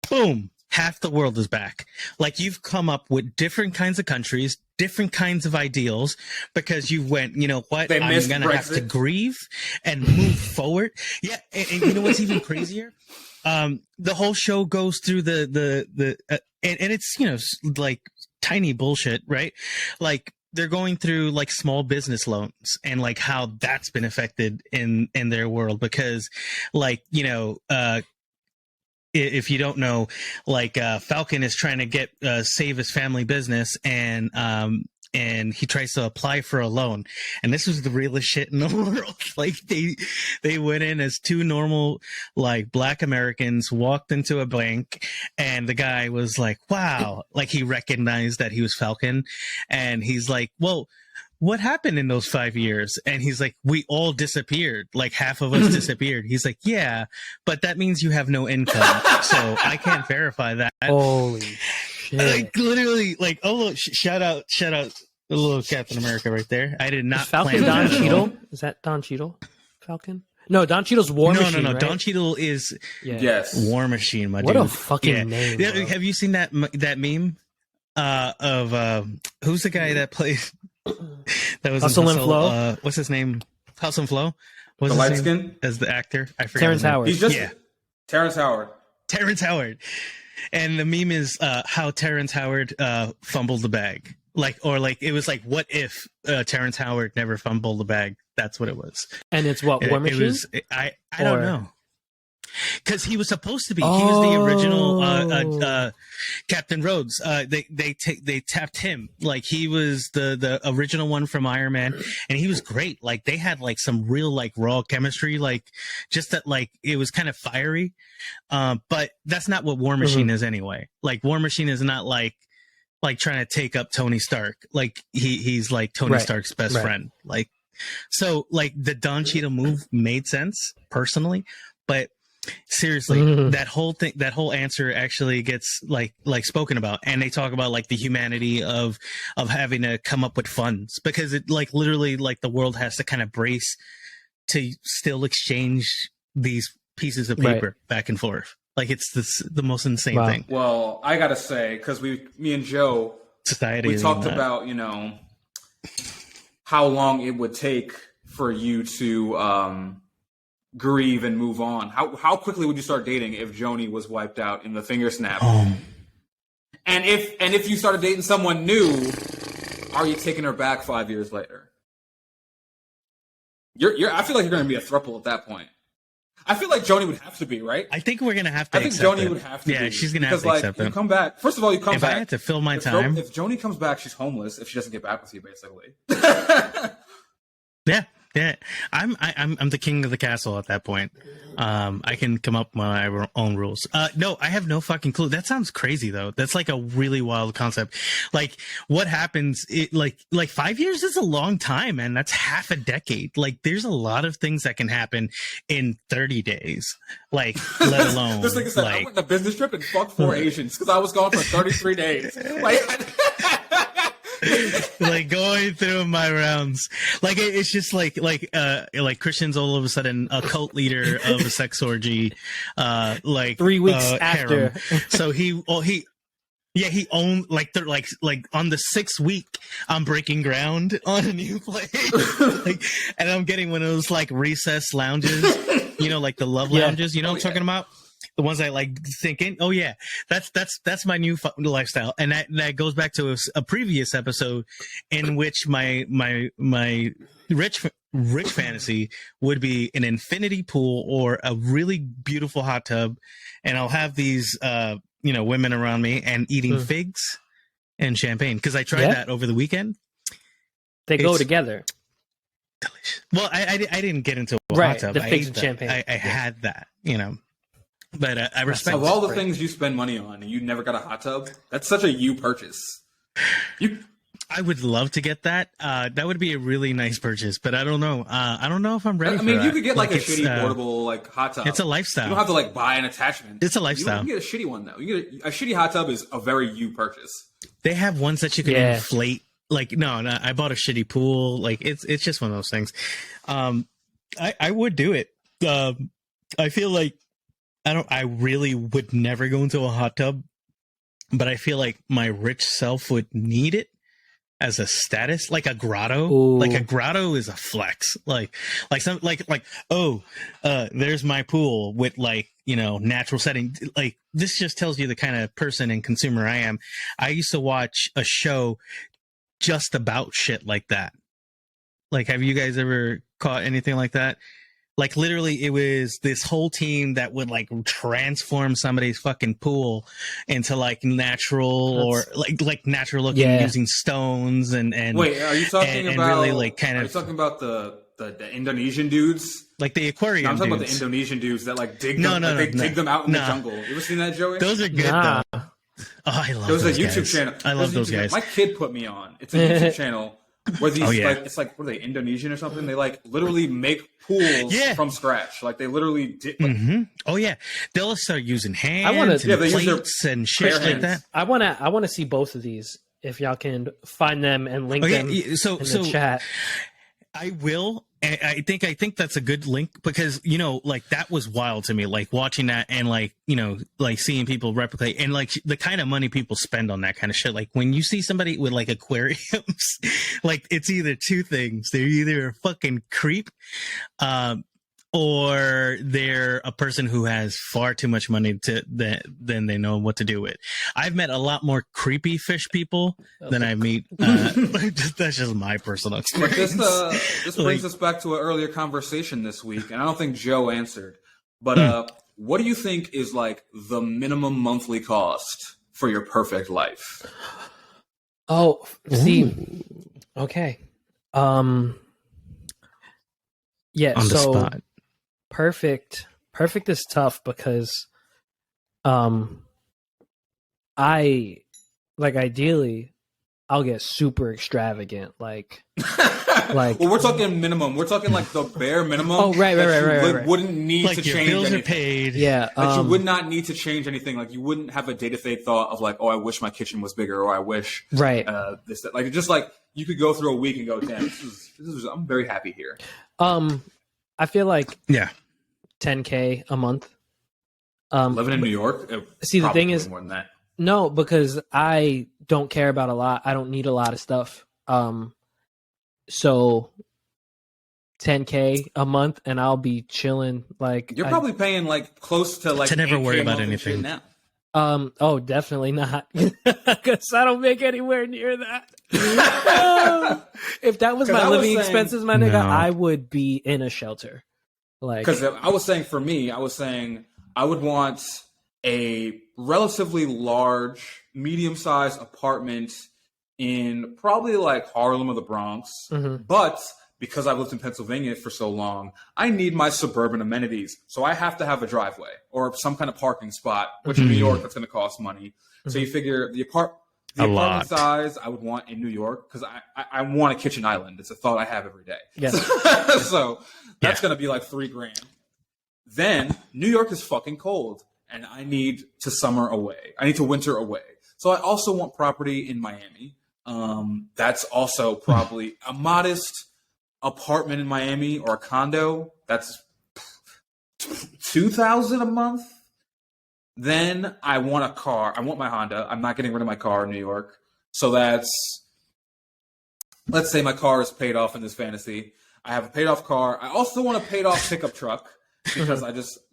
Boom. Half the world is back. Like, you've come up with different kinds of countries, different kinds of ideals, because you went, you know what, I'm going to have to grieve and move forward. Yeah. And you know what's even crazier? The whole show goes through and it's, you know, like tiny bullshit, right? Like, they're going through like small business loans and like how that's been affected in their world, because like, you know, if you don't know, like Falcon is trying to save his family business, and he tries to apply for a loan, and this was the realest shit in the world. Like they went in as two normal like Black Americans, walked into a bank, and the guy was like, "Wow!" Like, he recognized that he was Falcon, and he's like, "Well, what happened in those 5 years?" And he's like, "We all disappeared. Like, half of us disappeared." He's like, "Yeah, but that means you have no income, so I can't verify that." Holy shit! Like, literally, like, oh, look, shout out, the little Captain America right there. I did not Is Falcon plan Don that at all. Cheadle? Is that Don Cheadle? Falcon? No, Don Cheadle's War Machine. No. Right? Don Cheadle is Yes. War Machine, my What dude. a fucking name! Yeah, Bro. have you seen that meme of who's the guy that plays that was Hustle in and Flow? What's his name? Hustle and Flow. What's The his light name skin? as the actor? I forget. Terrence his name. Howard. He's just Terrence Howard. Terrence Howard. And the meme is how Terrence Howard fumbled the bag. It was like, what if Terrence Howard never fumbled the bag? That's what it was. And it's what, War Machine? I don't know. Because he was supposed to be. He was the original Captain Rhodes. They tapped him. Like, he was the original one from Iron Man, and he was great. Like, they had like some real like raw chemistry. Like, just that, like, it was kind of fiery. But that's not what War Machine is anyway. Like, War Machine is not like trying to take up Tony Stark. Like, he's like Tony Stark's best friend. Like, so like the Don Cheadle move made sense personally, but seriously, that whole answer actually gets like spoken about, and they talk about like the humanity of having to come up with funds, because it like literally like the world has to kind of brace to still exchange these pieces of paper back and forth. Like, it's the most insane thing. Well, I gotta say, because me and Joe, we talked about, how long it would take for you to grieve and move on. How quickly would you start dating if Joni was wiped out in the finger snap? And if you started dating someone new, are you taking her back 5 years later? I feel like you're going to be a throuple at that point. I feel like Joni would have to be, right? I think we're going to have to. I think Joni would have to. Yeah, be. she's going to have to accept it. You come back. First of all, you come back. If I had to fill my time. If Joni comes back, she's homeless. If she doesn't get back with you, basically. Yeah. I'm the king of the castle at that point. I can come up with my own rules. No, I have no fucking clue. That sounds crazy though. That's like a really wild concept. Like, what happens? Like 5 years is a long time, man. That's half a decade. Like, there's a lot of things that can happen in 30 days. Like, let alone. This thing said, I went on a business trip and fucked 4 Asians because I was gone for 33 days. Like, going through my rounds, like, it's just like Christian's all of a sudden a cult leader of a sex orgy, like 3 weeks after. So he owned like on the 6th week I'm breaking ground on a new place, like, and I'm getting one of those like recess lounges, like the love lounges, what I'm talking about. The ones I like thinking, oh yeah, that's my new lifestyle, and that goes back to a previous episode in which my rich fantasy would be an infinity pool or a really beautiful hot tub, and I'll have these women around me and eating figs and champagne, because I tried that over the weekend. They go together. Delicious. Well, I didn't get into a hot tub. The figs and champagne. I had that, But I respect. Of all the things you spend money on, and you never got a hot tub, that's such a you purchase. I would love to get that. That would be a really nice purchase, but I don't know. I don't know if I'm ready. You could get like a shitty portable hot tub. It's a lifestyle. You don't have to like buy an attachment. It's a lifestyle. You can get a shitty one though. A shitty hot tub is a very you purchase. They have ones that you can inflate. Like, no, I bought a shitty pool. Like, it's just one of those things. I would do it. I feel like I really would never go into a hot tub, but I feel like my rich self would need it as a status, like a grotto. Ooh. Like, a grotto is a flex. There's my pool with natural setting. Like, this just tells you the kind of person and consumer I am. I used to watch a show just about shit like that. Like, have you guys ever caught anything like that? Like, literally, it was this whole team that would like transform somebody's fucking pool into like natural or like natural looking using stones and wait, are you talking about really like kind of? Are you talking about the Indonesian dudes? Like the aquarium. No, I'm talking dudes. About the Indonesian dudes that like dig them out in the jungle. You ever seen that, Joey? Those are good though. Oh, I love those. There's a YouTube channel. I love those guys. My kid put me on. It's a YouTube channel. Where these it's like, what are they, Indonesian or something? They like literally make pools from scratch. Like, they literally did. Oh yeah, they'll start using hands and plates and shit like that. I want to see both of these. If y'all can find them and link them in the chat. I will. I think that's a good link, because like, that was wild to me, like watching that and like seeing people replicate and like the kind of money people spend on that kind of shit. Like, when you see somebody with like aquariums, like, it's either two things: they're either a fucking creep, or they're a person who has far too much money than they know what to do with. I've met a lot more creepy fish people than I meet. That's just my personal experience. But this brings us back to an earlier conversation this week, and I don't think Joe answered. But what do you think is like the minimum monthly cost for your perfect life? Oh, see, okay. Yeah, on the spot. Perfect is tough because ideally I'll get super extravagant like well, we're talking minimum. We're talking like the bare minimum. Oh, right. Wouldn't need like to your change bills anything. are paid. Yeah, Like you would not need to change anything. Like you wouldn't have a day-to-day thought of like, oh, I wish my kitchen was bigger, or I wish this. Like just like you could go through a week and go, damn, this is. I'm very happy here. I feel like yeah, $10K a month. Living in New York. See, the thing is, more than that. No, because I don't care about a lot. I don't need a lot of stuff. So $10K a month, and I'll be chilling. Like you're probably paying like close to like to never worry about anything anything now. Oh, definitely not, because I don't make anywhere near that. If that was my living expenses, my nigga, I would be in a shelter. Like, because I was saying for me, I would want a relatively large, medium-sized apartment in probably like Harlem or the Bronx. Mm-hmm. But because I've lived in Pennsylvania for so long, I need my suburban amenities. So I have to have a driveway or some kind of parking spot, which in New York, that's going to cost money. Mm-hmm. So you figure the apartment size I would want in New York, because I want a kitchen island. It's a thought I have every day. Yes. So that's going to be like $3,000. Then New York is fucking cold, and I need to summer away. I need to winter away. So I also want property in Miami. That's also probably a modest apartment in Miami or a condo. That's $2,000 a month. Then I want a car. I want my Honda. I'm not getting rid of my car in New York. So that's, let's say my car is paid off in this fantasy. I have a paid off car. I also want a paid off pickup truck, because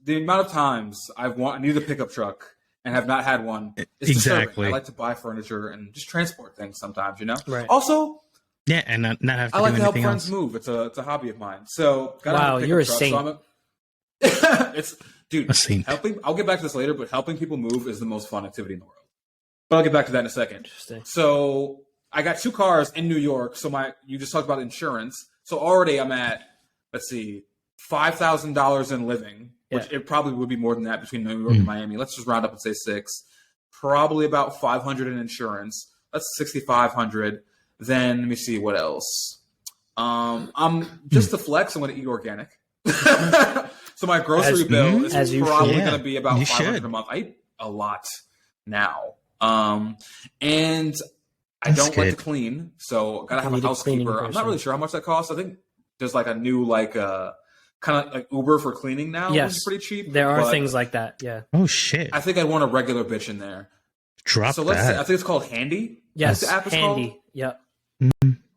the amount of times I needed a pickup truck and have not had one is disturbing. I like to buy furniture and just transport things sometimes, you know? Right. Also, yeah, and not have to I like do to help anything friends else. move. It's a hobby of mine. So wow, you're a saint. So it's dude. Helping. I'll get back to this later, but helping people move is the most fun activity in the world. But I'll get back to that in a second. Interesting. So I got 2 cars in New York. So you just talked about insurance. So already I'm at, let's see, $5,000 in living, which it probably would be more than that between New York and Miami. Let's just round up and say 6. Probably about $500 in insurance. That's $6,500. Then let me see what else. I'm just to flex. I'm going to eat organic. So my grocery bill is probably going to be about $500 a month. I eat a lot now, and I don't like to clean, so gotta have a housekeeper. I'm not really sure how much that costs. I think there's like a new kind of like Uber for cleaning now, which is pretty cheap. There are things like that. Yeah. Oh shit. I think I'd want a regular bitch in there. Let's say, I think it's called Handy. Yes, the app is Handy. called. Yep.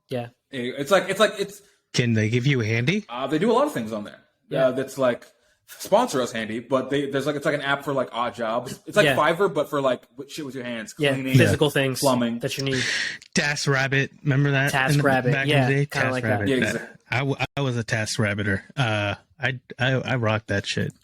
Yeah. It's. Can they give you a Handy? They do a lot of things on there. Yeah. That's like sponsor us, Handy. But it's like an app for like odd jobs. It's like Fiverr, but for like shit with your hands, cleaning, physical things, plumbing that you need. Task Rabbit, remember that? Task Rabbit, back in the day? kind of like Rabbit. that. Yeah, exactly. I was a Task Rabbiter. I rocked that shit.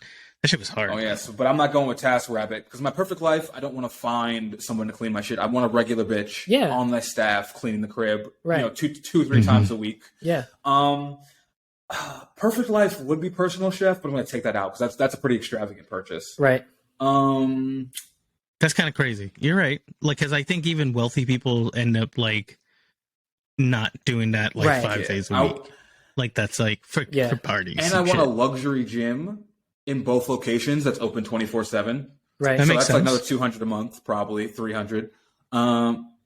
That shit was hard. Oh yes, but I'm not going with Task Rabbit, because my perfect life, I don't want to find someone to clean my shit. I want a regular bitch on my staff cleaning the crib, right? You know, 2-3 times a week. Yeah. Perfect life would be personal chef, but I'm going to take that out because that's a pretty extravagant purchase. Right. That's kind of crazy. You're right. Like, because I think even wealthy people end up like not doing that like 5 days a week. Like that's like for parties. And I want a luxury gym in both locations that's open 24/7. Right. That so makes that's sense. like another $200 a month, probably $300.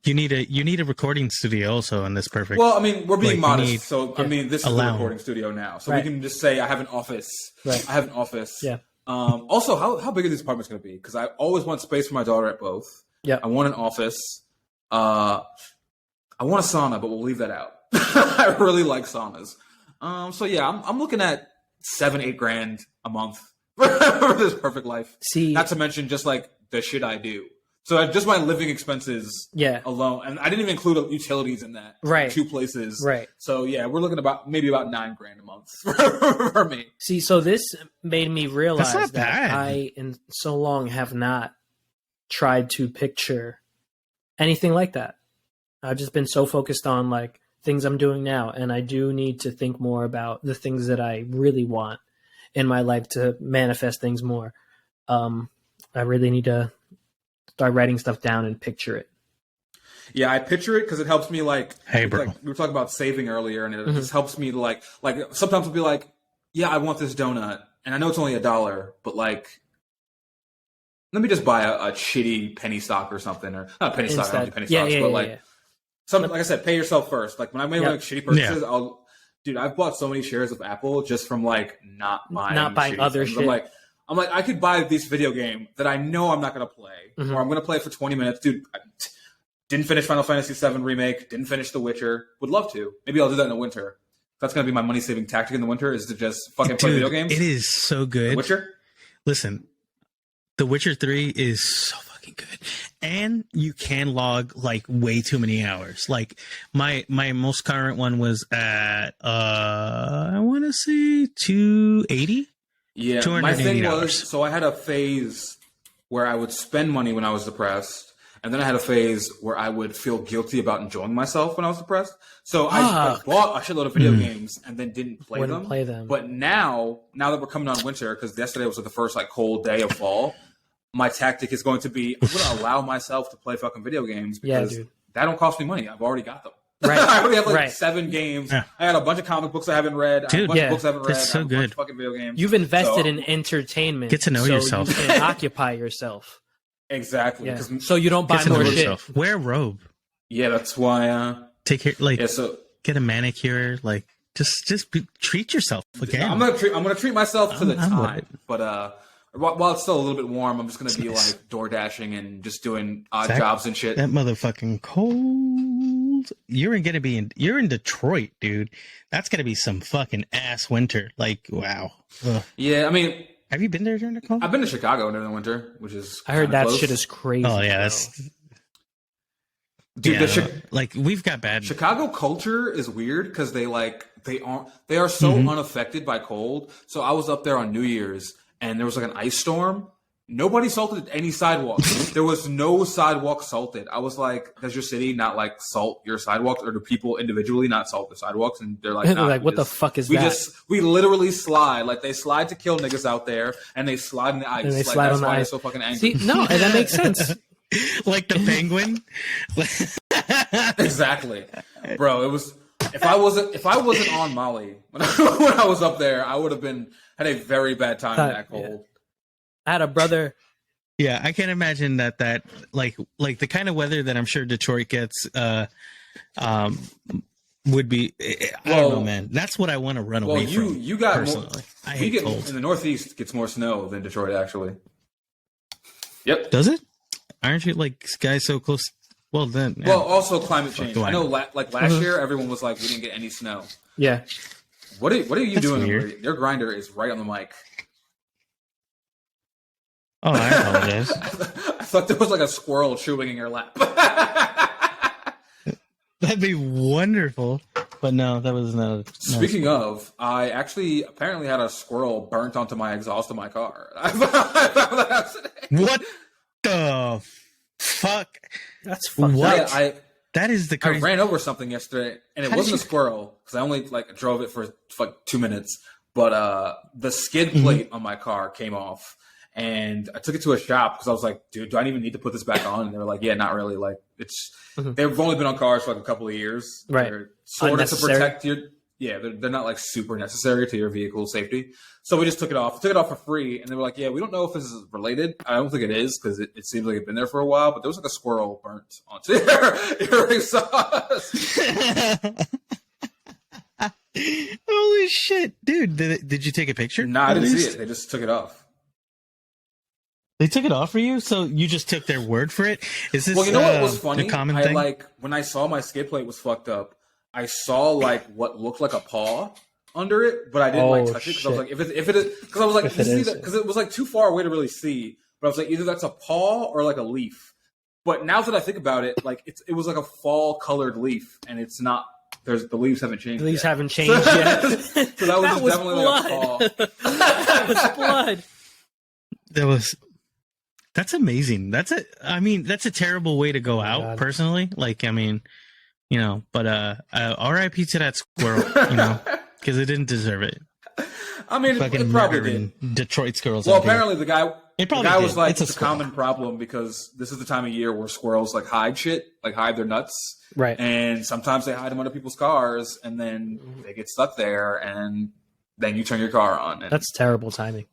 You need a recording studio also in this perfect. Well, I mean, we're being modest, so I mean, this is the Allow. recording studio now, so we can just say I have an office. Right. I have an office. Yeah. Also, how big are these apartments going to be? Because I always want space for my daughter at both. Yeah. I want an office. I want a sauna, but we'll leave that out. I really like saunas. So yeah, I'm looking at 7-8 grand a month for this perfect life. See, not to mention just like the shit I do. So just my living expenses alone, and I didn't even include utilities in that. Right. 2 places. Right. So yeah, we're looking maybe about 9 grand a month for me. See, so this made me realize that bad. I, in so long, have not tried to picture anything like that. I've just been so focused on like things I'm doing now, and I do need to think more about the things that I really want in my life to manifest things more. I really need to start writing stuff down and picture it. Yeah, I picture it because it helps me like, hey, bro. Like we were talking about saving earlier, and it just helps me to like sometimes I'll be like, yeah, I want this donut, and I know it's only $1, but like, let me just buy a shitty penny stock or something, or not penny stock, I don't do penny stocks, but like something like I said, pay yourself first. Like when I make like shitty purchases, I've bought so many shares of Apple just from like not buying other things. shit. I'm like, I could buy this video game that I know I'm not going to play, or I'm going to play it for 20 minutes. Dude, I didn't finish Final Fantasy VII Remake, didn't finish The Witcher. Would love to. Maybe I'll do that in the winter. That's going to be my money-saving tactic in the winter, is to just fucking play video games. It is so good. The Witcher? Listen, The Witcher 3 is so fucking good. And you can log like way too many hours. Like my most current one was at, I want to say 280. Yeah, my thing was, so I had a phase where I would spend money when I was depressed, and then I had a phase where I would feel guilty about enjoying myself when I was depressed. So I bought a shitload of video games and then didn't play them. But now that we're coming on winter, because yesterday was like the first like cold day of fall, my tactic is going to be, I'm going to allow myself to play fucking video games because that don't cost me money. I've already got them. Right. I already have like 7 games. Yeah. I got a bunch of comic books I haven't read. I have a bunch of books I haven't read. That's so good. Fucking video games. You've invested in entertainment. Get to know yourself. You can occupy yourself. Exactly. Yeah. So you don't buy more shit. Wear a robe. Yeah, that's why. Take care. Like, get a manicure. Like, just treat yourself again. I'm gonna treat myself to the time. But while it's still a little bit warm, I'm just gonna be like door dashing and just doing odd jobs and shit. That motherfucking cold. You're in Detroit, dude. That's gonna be some fucking ass winter. Like, wow. Ugh. Yeah, I mean, have you been there during the cold? I've been to Chicago during the winter, which is I heard that close. Shit is crazy. Oh yeah, that's dude. Like we've got bad. Chicago culture is weird because they are so unaffected by cold. So I was up there on New Year's and there was like an ice storm. Nobody salted any sidewalks. There was no sidewalk salted. I was like, does your city not like salt your sidewalks, or do people individually not salt the sidewalks? And they're like, nah, like, what the fuck is that? We literally slide. Like they slide to kill niggas out there, and they slide in the ice. And they like, slide that's on the why ice. they're so fucking angry. See, no, and that makes sense. Like the penguin. Exactly, bro. It was if I wasn't on Molly when I was up there, I would have had a very bad time in that cold. Yeah. I had a brother. Yeah, I can imagine that like the kind of weather that I'm sure Detroit gets would be. I don't know, man. That's what I want to run away from. You got personally. More, I hate cold. In the Northeast gets more snow than Detroit actually. Yep. Does it? Aren't you like guys so close? Well, then. Yeah. Well, also climate change. I know, like last year, everyone was like, we didn't get any snow. Yeah. What are you doing? Weird. Your grinder is right on the mic. Oh, I apologize. I thought there was like a squirrel chewing in your lap. That'd be wonderful. But no, that was not. Speaking of, I actually apparently had a squirrel burnt onto my exhaust of my car. I found that out today. What the fuck? That's fucked what? up. That is the crazy. I ran over something yesterday, and it wasn't a squirrel because I only like drove it for like 2 minutes. But the skid plate on my car came off. And I took it to a shop because I was like, dude, do I even need to put this back on? And they were like, yeah, not really. Like, it's they've only been on cars for like a couple of years. Right. They're sort of to protect your, they're not like super necessary to your vehicle's safety. So we just took it off. We took it off for free. And they were like, yeah, we don't know if this is related. I don't think it is because it seems like it's been there for a while. But there was like a squirrel burnt onto your exhaust. Holy shit, dude. Did you take a picture? No, I didn't see it. They just took it off. They took it off for you, so you just took their word for it. Is this? Well, you know what was funny? A common thing? Like when I saw my skid plate was fucked up, I saw like what looked like a paw under it, but I didn't like touch it because I was like, if it is, because I was like, because it was like too far away to really see. But I was like, either that's a paw or like a leaf. But now that I think about it, like it was like a fall colored leaf, and it's not. The leaves haven't changed. The leaves haven't changed yet. So that was definitely blood. like a fall. That was blood. That's amazing. That's a terrible way to go out, personally. Like, I mean, you know, but R.I.P. to that squirrel, you know, because it didn't deserve it. I mean, it probably did. Detroit squirrels. Well, apparently the guy was like, it's a squirrel. common problem because this is the time of year where squirrels like hide shit, like hide their nuts. Right. And sometimes they hide them under people's cars, and then they get stuck there, and then you turn your car on. And that's terrible timing.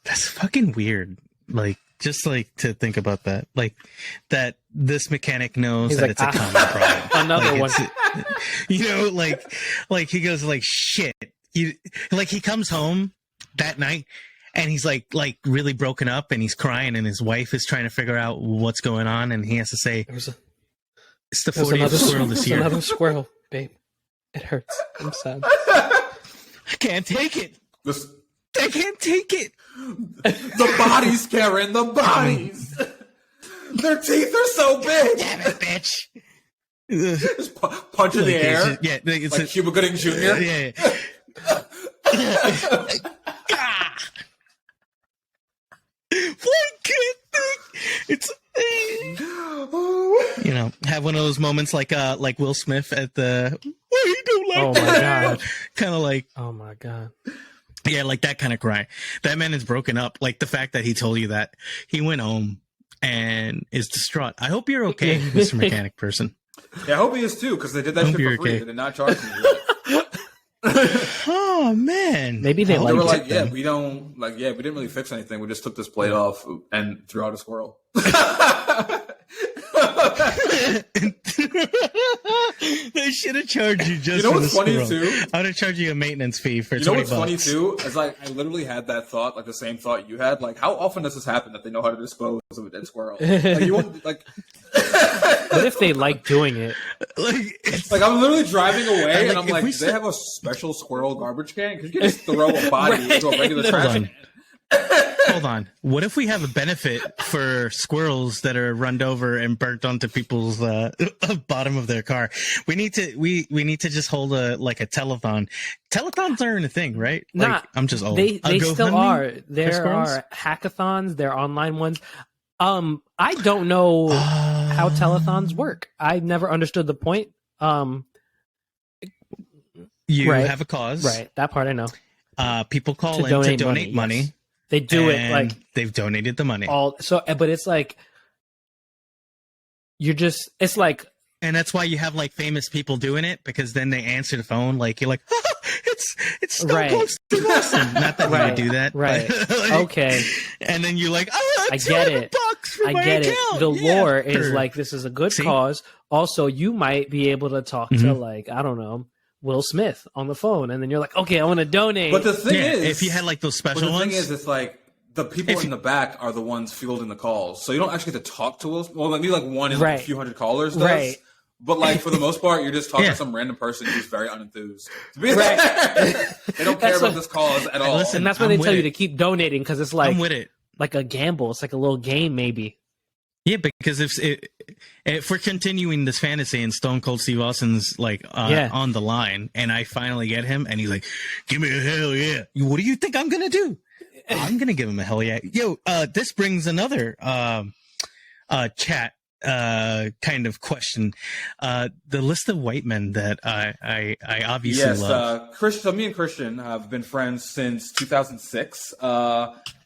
That's fucking weird. Like, just like to think about that. Like, that this mechanic knows that it's a common problem. Another one. You know, like he goes like, shit. He comes home that night and he's like really broken up and he's crying and his wife is trying to figure out what's going on and he has to say, it's the 40th squirrel this year. Another squirrel, babe. It hurts. I'm sad. I can't take it. I can't take it. The bodies, Karen. The bodies. Their teeth are so big. Damn it, bitch. Just punch in the air. Yeah, it's like Cuba Gooding Jr. Yeah. It's you know, have one of those moments like Will Smith at the why you do like oh that? My god, kind of like oh my god, yeah, like that kind of cry. That man is broken up. Like the fact that he told you that he went home and is distraught. I hope you're okay, Mr. Mechanic person. Yeah, I hope he is too, because they did that shit for free. Okay. They did not charge me. Oh man, maybe they were like, yeah, we didn't really fix anything. We just took this plate off and threw out a squirrel. They should have charged you just. You know for what's the funny squirrel. too? I would have charged you a maintenance fee for $20. You know what's funny too? Is like I literally had that thought, like the same thought you had. Like, how often does this happen that they know how to dispose of a dead squirrel? Like, you won't like. What if they like doing it? Like I'm literally driving away, and I'm like, do they have a special squirrel garbage can? Because you can just throw a body into a regular trash can. Hold on. What if we have a benefit for squirrels that are run over and burnt onto people's bottom of their car? We need to just hold a telethon. Telethons aren't a thing, right? Like, I'm just old. They still are. There are hackathons. There are online ones. I don't know how telethons work. I never understood the point. You have a cause, right? That part I know. People call in to donate money. Yes. They do it like they've donated the money. But it's like it's like, and that's why you have like famous people doing it, because then they answer the phone like you're like, it's Stone Cold Steve Austin. Not that you would do that, right? Like, okay. And then you're like, I get it. I get it. The lore is like, this is a good cause. Also, you might be able to talk to like, I don't know, Will Smith on the phone, and then you're like, okay, I want to donate. But the thing is, if you had like those special ones, the thing is, it's like the people in the back are the ones fielding the calls, so you don't actually get to talk to Will Smith. Well, maybe like one in like a few hundred callers does. Right. But like for the most part, you're just talking to some random person who's very unenthused. Right. They don't care about this cause at all. Listen, and that's why they tell you to keep donating, because it's like, I'm with it. Like a gamble. It's like a little game, maybe. Yeah, because if we're continuing this fantasy and Stone Cold Steve Austin's like on the line, and I finally get him, and he's like, "Give me a hell yeah!" What do you think I'm gonna do? I'm gonna give him a hell yeah. Yo, this brings another chat kind of question. The list of white men that I obviously love. Christian. Me and Christian have been friends since 2006.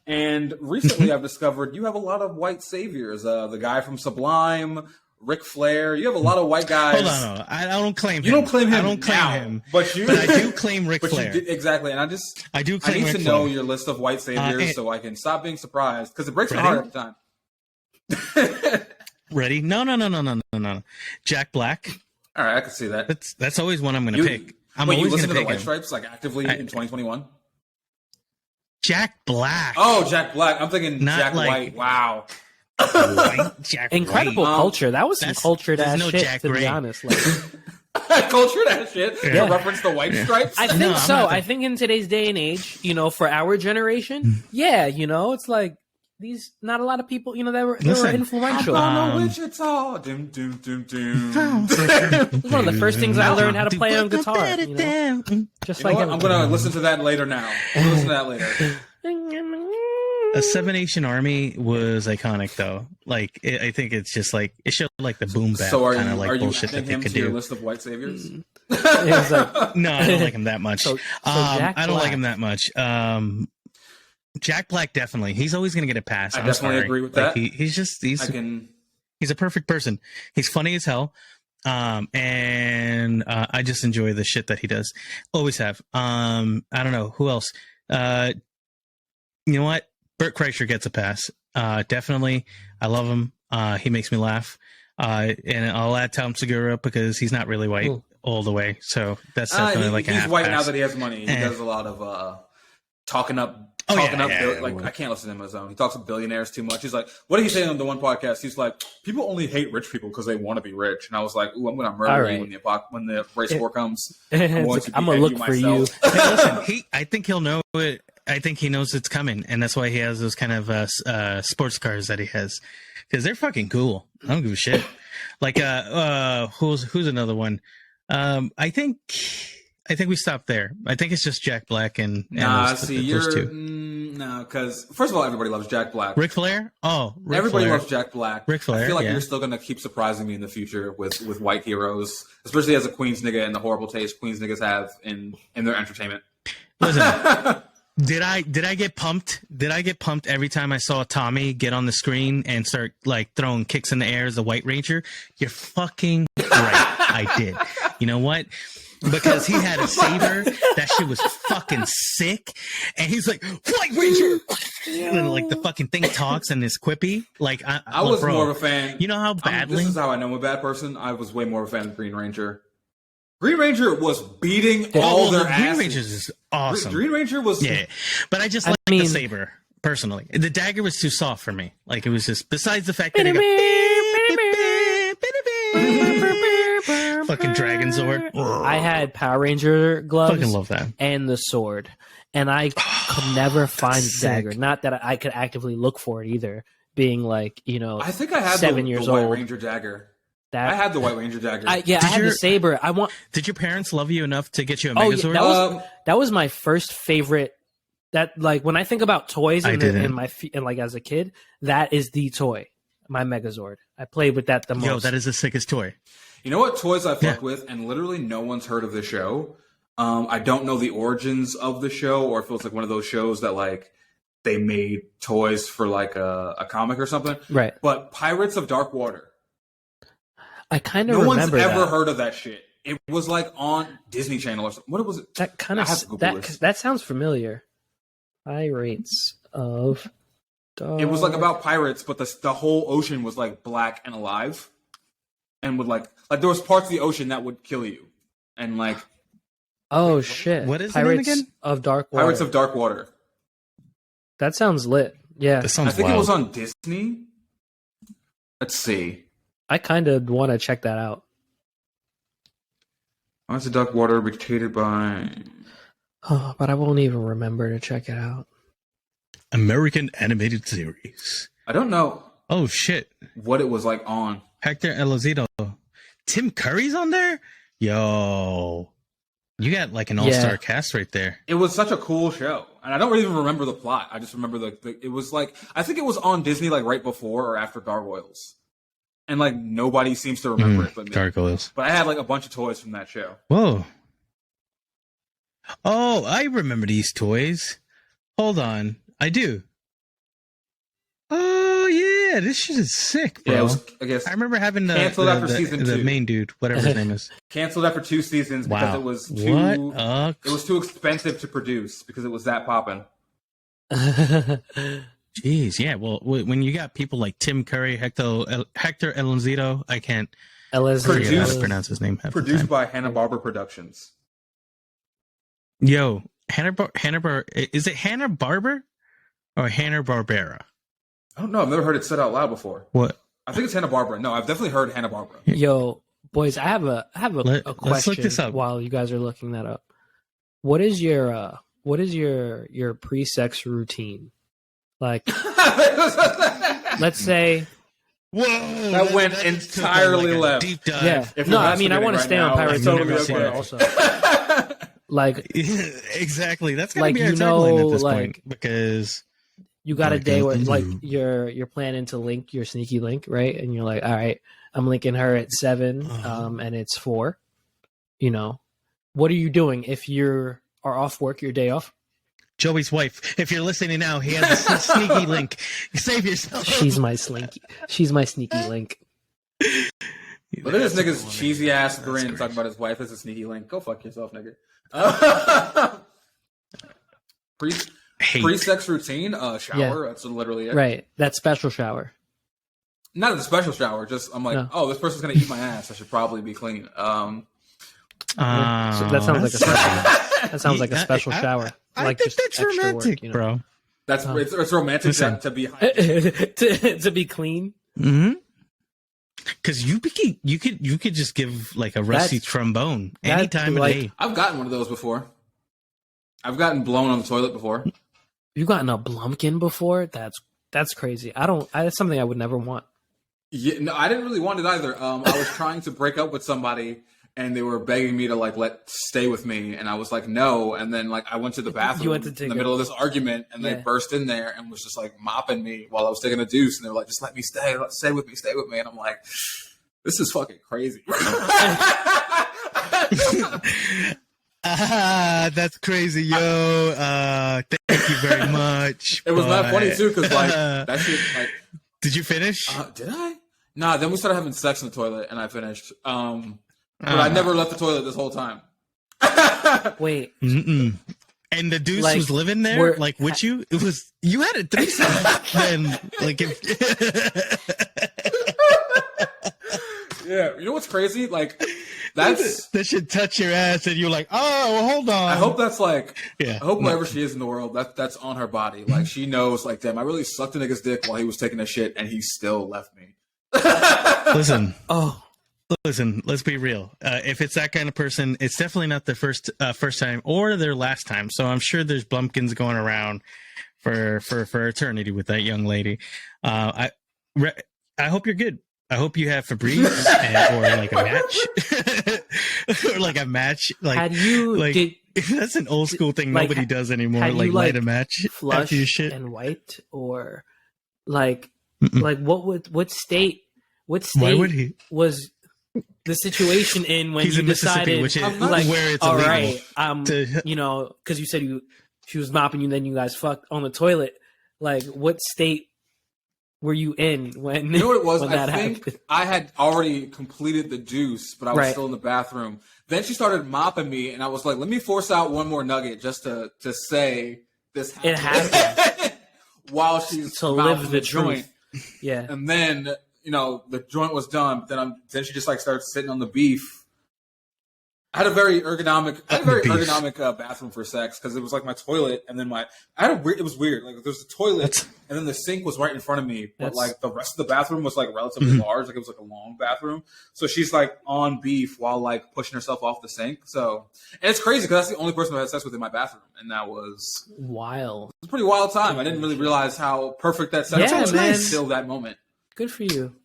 And recently I've discovered you have a lot of white saviors. The guy from Sublime, Ric Flair. You have a lot of white guys. Hold on. I don't claim him. You don't claim him. I don't claim him. But I do claim Ric Flair. Exactly. And I do claim I need to know your list of white saviors so I can stop being surprised, because it breaks my heart every time. Ready? No. Jack Black. All right, I can see that. That's always one I'm going to pick. You listen to the White Stripes like actively in 2021? Jack Black. Oh, Jack Black. I'm thinking Not Jack like, White. Wow. White Jack Incredible White. culture. That was some cultured ass no shit, Jack to Gray. be honest. Like, Culture that shit. Yeah. Reference the white stripes. I think so. I think in today's day and age, for our generation, it's like these. Not a lot of people, they were influential. Wichita. Doom, doom, doom, doom. It was one of the first things I learned how to play on guitar. Just like I'm gonna listen to that later now. I'm gonna listen to that later. A 7 Nation Army was iconic, though. Like, I think it's just like it showed like the boom bap kind of like bullshit that they could do. Your list of white saviors? No, I don't like him that much. I don't like him that much. Jack Black, definitely. He's always going to get a pass. I definitely agree with that. He's a perfect person. He's funny as hell. And I just enjoy the shit that he does. Always have. I don't know who else. You know what? Bert Kreischer gets a pass. Definitely. I love him. He makes me laugh. And I'll add Tom Segura because he's not really white all the way. So that's definitely he's white now that he has money. He does a lot of talking up. I can't listen to him on his own. He talks to billionaires too much. He's like, what did he say on the one podcast? He's like, people only hate rich people because they want to be rich. And I was like, ooh, I'm going to murder you when the race war comes. I'm going to look for you. Hey, listen, I think he'll know it. I think he knows it's coming, and that's why he has those kind of sports cars that he has, because they're fucking cool. I don't give a shit. Like, who's another one? I think we stopped there. I think it's just Jack Black and those two. No, because first of all, everybody loves Jack Black. Ric Flair? Everybody loves Jack Black. Ric Flair, I feel like you're still gonna keep surprising me in the future with white heroes, especially as a Queens nigga and the horrible taste Queens niggas have in their entertainment. Listen. Did I get pumped? Did I get pumped every time I saw Tommy get on the screen and start like throwing kicks in the air as the White Ranger? You're fucking right. I did. You know what? Because he had a saber. That shit was fucking sick. And he's like, White Ranger! And like the fucking thing talks and is quippy. Like I was more of a fan. You know how badly? This is how I know I'm a bad person. I was way more of a fan of Green Ranger. Green Ranger was beating all their asses. Green Ranger is awesome. Green Ranger was... Yeah, but I just like the saber, personally. The dagger was too soft for me. Like, it was just... Besides the fact that it got... fucking dragon sword. I had Power Ranger gloves. Fucking love that. And the sword. And I could never find the dagger. Not that I could actively look for it either. Being like, I think I had 7 years old. White Ranger dagger. I had the White Ranger dagger. I had the saber. Did your parents love you enough to get you a Megazord? That was my first favorite. That like when I think about toys and like as a kid, that is the toy. My Megazord. I played with that the most. Yo, that is the sickest toy. You know what toys I fuck with, and literally no one's heard of the show. I don't know the origins of the show, or if it was like one of those shows that like they made toys for like a comic or something. Right. But Pirates of Dark Water. I kind of remember that. No one's ever heard of that shit. It was like on Disney Channel or something. What was it? That kind of that sounds familiar. Pirates of Dark. It was like about pirates, but the whole ocean was like black and alive, and would like there was parts of the ocean that would kill you, and like. Oh shit! What is Pirates the name again? of Dark Water. Pirates of Dark Water. That sounds lit. Yeah, that sounds I think wild. It was on Disney. Let's see. I kind of want to check that out. Pirates of Dark Water, dictated by. Oh, but I won't even remember to check it out. American animated series. I don't know. Oh shit! What it was like on Hector Elizondo. Tim Curry's on there. Yo, you got like an all-star cast right there. It was such a cool show, and I don't even remember the plot. I just remember it was like I think it was on Disney like right before or after Gargoyles. And like nobody seems to remember it but me. Gargoyles. But I had like a bunch of toys from that show. Whoa. Oh, I remember these toys. Hold on. I do. Oh yeah, this shit is sick, bro. Yeah, I guess I remember having canceled after season 2. The main dude, whatever his name is. Canceled after 2 seasons because it was too it was too expensive to produce because it was that poppin'. Jeez, yeah. Well, when you got people like Tim Curry, Hector Elizondo, I can't forget how to pronounce his name. Produced by Hanna-Barbera Productions. Yo, Hanna-Barbera, is it Hanna-Barbera or Hanna-Barbera? I don't know. I've never heard it said out loud before. What? I think it's Hanna-Barbera. No, I've definitely heard Hanna-Barbera. Yo, Boys, I have a question. Let's look this up while you guys are looking that up. What is your pre-sex routine? Like, let's say. Whoa, that went entirely left. Deep dive. Yeah. No, I mean, I want to stay on Pirates of the Caribbean also. Like, exactly. That's gotta like, be our tagline at this point, because you got a day where like you're planning to link your sneaky link, right? And you're like, all right, I'm linking her at 7, and it's 4. You know, what are you doing if you are off work, your day off? Joey's wife, if you're listening now, he has a sneaky link. Save yourself. She's my sneaky link. Look at this nigga's cheesy ass grin talking about his wife as a sneaky link. Go fuck yourself, nigga. Pre-sex routine, shower. Yeah. That's literally it. Right, that special shower. Not a special shower. Just I'm like, oh, this person's gonna eat my ass. I should probably be clean. So that sounds like a special. That sounds like a special shower. I like think that's romantic, work, bro. That's it's romantic to be to be clean. Mm-hmm. Because you could just give like a rusty trombone any time of day. I've gotten one of those before. I've gotten blown on the toilet before. You've gotten a blumpkin before? That's crazy. That's something I would never want. Yeah, no, I didn't really want it either. I was trying to break up with somebody, and they were begging me to like stay with me, and I was like no. And then like I went to the bathroom in the middle of this argument, and they burst in there and was just like mopping me while I was taking a deuce, and they were like, "Just let me stay, stay with me," and I'm like, "This is fucking crazy." That's crazy, yo. Thank you very much. It was not funny too, because like that shit. Like, did you finish? Did I? Nah. Then we started having sex in the toilet, and I finished. But I never left the toilet this whole time. Wait. Mm-mm. And the deuce was living there, like with you. It was you had a threesome. Then, like, yeah. You know what's crazy? Like, that should touch your ass, and you're like, oh, well, hold on. I hope that's like, I hope wherever she is in the world, that's on her body. Like, she knows, like, damn, I really sucked a nigga's dick while he was taking a shit, and he still left me. Listen, let's be real. If it's that kind of person, it's definitely not their first time or their last time. So I'm sure there's blumpkins going around for eternity with that young lady. I hope you're good. I hope you have Febreze or like a match, or like a match. Like, had you like that's an old school thing like, nobody does anymore. Like light a match, flush after you shit. And wiped, or like what state Why would he? Was the situation in when He's you in decided, which is like, where it's all illegal right, you know, because you said she was mopping you, then you guys fucked on the toilet. Like, what state were you in when? You know what it was? I think happened? I had already completed the deuce, but I was still in the bathroom. Then she started mopping me, and I was like, "Let me force out one more nugget just to say this happened." It happened while she's to live the joint. Yeah, and then. You know, the joint was done. Then she just like started sitting on the beef. I had a very ergonomic bathroom for sex because it was like my toilet, and then it was weird. Like there's a toilet, and then the sink was right in front of me, but like the rest of the bathroom was like relatively large. Like it was like a long bathroom. So she's like on beef while like pushing herself off the sink. So, and it's crazy because that's the only person I had sex with in my bathroom, and that was wild. It was a pretty wild time. I didn't really realize how perfect that sex was until that moment. Good for you.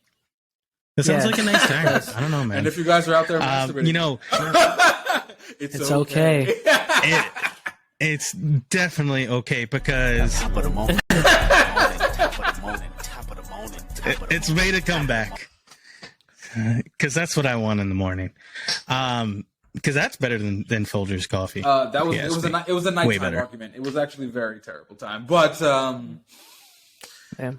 That sounds like a nice time. I don't know, man. And if you guys are out there masturbating, you know, it's okay. It's definitely okay because top of the morning. It's made a comeback. Because that's what I want in the morning. Because that's better than Folgers coffee. It was a nighttime argument. It was actually a very terrible time. But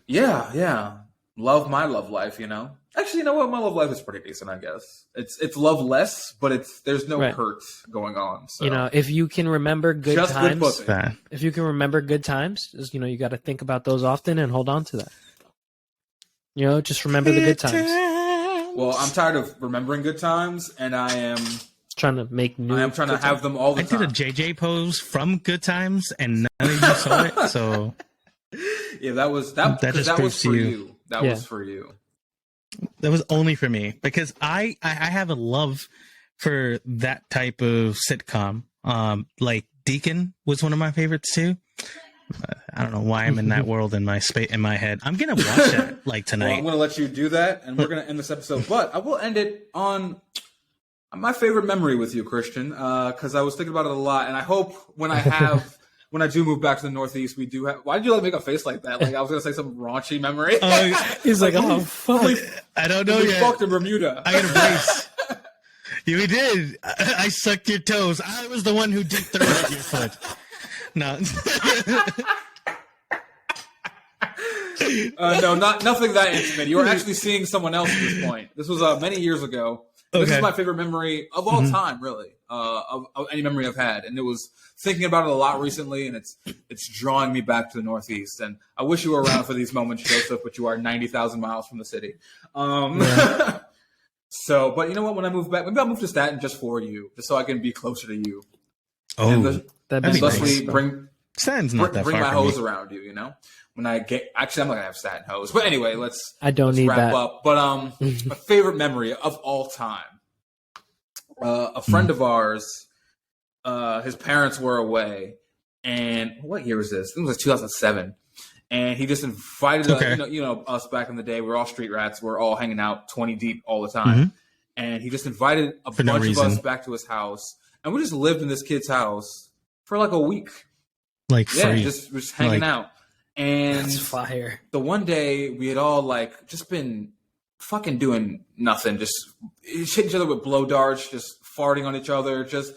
yeah. Love my love life, you know. Actually, you know what? My love life is pretty decent, I guess. It's love less, but there's no hurt going on. So. You know, if you can remember good times, good if you can remember good times, just, you know, you got to think about those often and hold on to that. You know, just remember the good times. Well, I'm tired of remembering good times, and I am trying to make new. I am trying to have them all the time. I did a JJ pose from Good Times, and none of you saw it. So yeah, that was for you. That was for you. That was only for me because I have a love for that type of sitcom. Like Deacon was one of my favorites too. I don't know why I'm in that world in my head. I'm gonna watch that like tonight. Well, I'm gonna let you do that, and we're gonna end this episode. But I will end it on my favorite memory with you, Christian, because I was thinking about it a lot, and I hope when I do move back to the Northeast, we do have. Why did you make a face like that? Like I was gonna say some raunchy memory. He's like, oh fuck, I don't know yet. Fucked in Bermuda. I got a brace. You did. I sucked your toes. I was the one who deep throated your foot. No. No, nothing that intimate. You were actually seeing someone else at this point. This was many years ago. Okay. This is my favorite memory of all time, really, of any memory I've had. And it was thinking about it a lot recently, and it's drawing me back to the Northeast. And I wish you were around for these moments, Joseph, but you are 90,000 miles from the city. So, but you know what? When I move back, maybe I'll move to Staten just for you, just so I can be closer to you. Oh, that'd be nice. Staten's not that far. Bring my hose around you, you know. When I get, actually, I'm not gonna have Staten hose, but anyway, let's need wrap that. up. But my favorite memory of all time, a friend of ours, his parents were away, and what year was this? I think it was 2007. And he just invited us, you know, us back in the day. We were all street rats. We're all hanging out 20 deep all the time. And he just invited a bunch of us back to his house. And we just lived in this kid's house for like a week. Like free. Just hanging out. And that's fire. The one day we had all like just been fucking doing nothing. Just hitting each other with blow darts, just farting on each other, just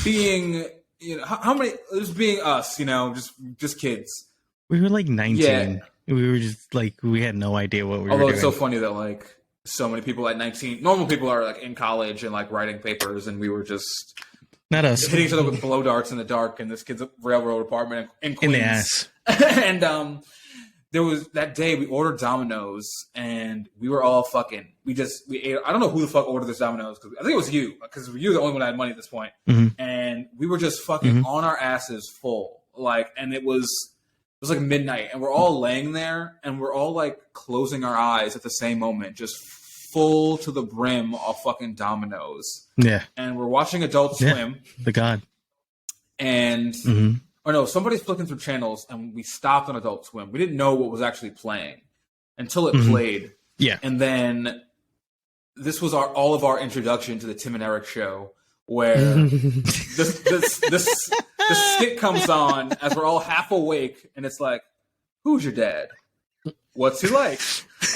being, you know, how many, just being us, you know, just kids. We were like 19. Yeah. We were just like, we had no idea what we were doing. Although it's so funny that like so many people at 19, normal people are like in college and like writing papers, and we were just not us hitting each other with blow darts in the dark in this kid's railroad apartment in Queens. In the ass. And there was that day we ordered Domino's, and we were all fucking. We ate. I don't know who the fuck ordered this Domino's, because I think it was you, because you were the only one that had money at this point. And we were just fucking on our asses full, like, and it was like midnight, and we're all laying there, and we're all like closing our eyes at the same moment, just full to the brim of fucking Domino's. Yeah. And we're watching Adult Swim. The God. And or no, somebody's flicking through channels, and we stopped on Adult Swim. We didn't know what was actually playing until it played. Yeah. And then this was all of our introduction to the Tim and Eric show, where this skit comes on as we're all half awake, and it's like, who's your dad? What's he like?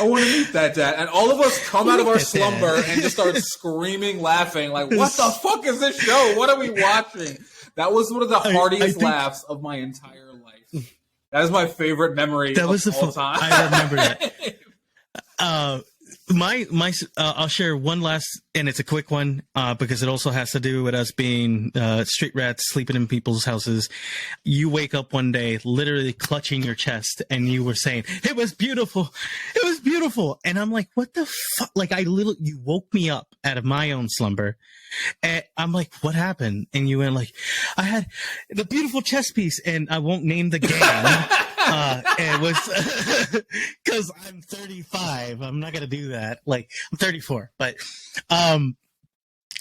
I want to meet that dad. And all of us come out of our slumber and just start screaming, laughing, like, what the fuck is this show? What are we watching? That was one of the heartiest laughs of my entire life. That is my favorite memory of all time. I remember that. I'll share one last, and it's a quick one, because it also has to do with us being street rats sleeping in people's houses. You wake up one day literally clutching your chest, and you were saying, "It was beautiful, it was beautiful," and I'm like, "What the fuck?" Like you woke me up out of my own slumber, and I'm like, "What happened?" And you went like, "I had the beautiful chess piece," and I won't name the game. It was because I'm 35. I'm not gonna do that. Like, I'm 34, but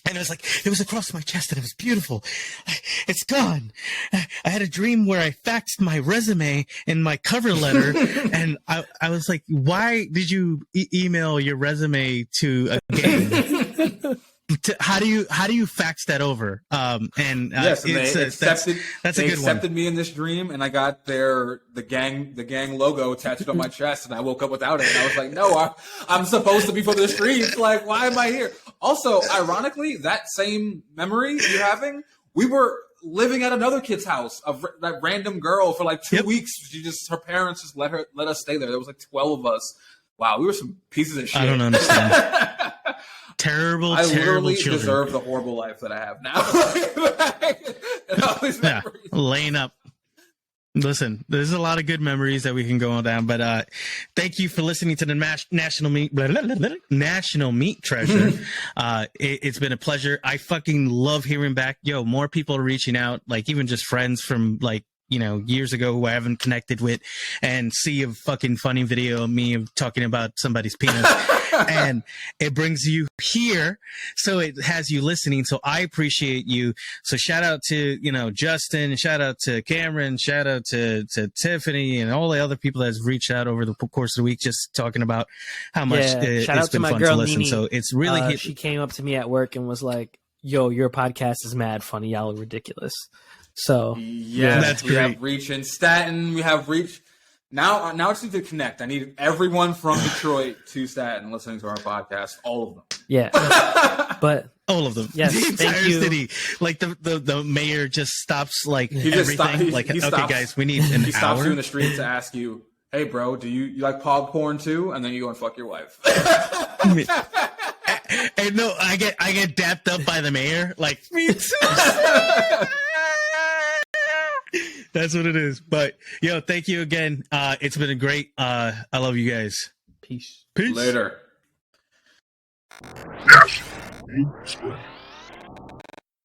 and it was like, it was across my chest, and it was beautiful. It's gone. I had a dream where I faxed my resume and my cover letter, and I was like, why did you email your resume to a game? How do you fax that over? Yes, and they accepted. That's a good one. They accepted me in this dream, and I got the gang logo tattooed on my chest, and I woke up without it. And I was like, no, I'm supposed to be for the streets. Like, why am I here? Also, ironically, that same memory you're having, we were living at another kid's house, that random girl, for like 2 weeks. Her parents just let us stay there. There was like 12 of us. Wow, we were some pieces of shit. I don't understand. Terrible literally children. Deserve the horrible life that I have now. Laying up. Listen, there's a lot of good memories that we can go on down, but thank you for listening to the National Meat Treasure. It's been a pleasure. I fucking love hearing back. Yo, more people are reaching out, like even just friends from like, you know, years ago who I haven't connected with, and see a fucking funny video of me talking about somebody's penis. and it brings you here. So it has you listening. So I appreciate you. So shout out to, Justin, shout out to Cameron, shout out to Tiffany and all the other people that has reached out over the course of the week, just talking about how much shout out it's been to my fun girl, to listen. Nini. So it's really she came up to me at work and was like, yo, your podcast is mad funny. Y'all are ridiculous. So yeah, that's we great. have Reach in Staten. We have Reach. Now I just need to connect. I need everyone from Detroit to Staten listening to our podcast. All of them. Yeah. But all of them. Yes, the entire thank you. city. Like the mayor just stops He everything. He okay, stops, guys, we need an He stops hour. you in the street to ask you, "Hey, bro, do you like popcorn too?" And then you go and fuck your wife. And no, I get dapped up by the mayor. Like, me too. That's what it is. But thank you again. It's been a great. I love you guys. peace. Later.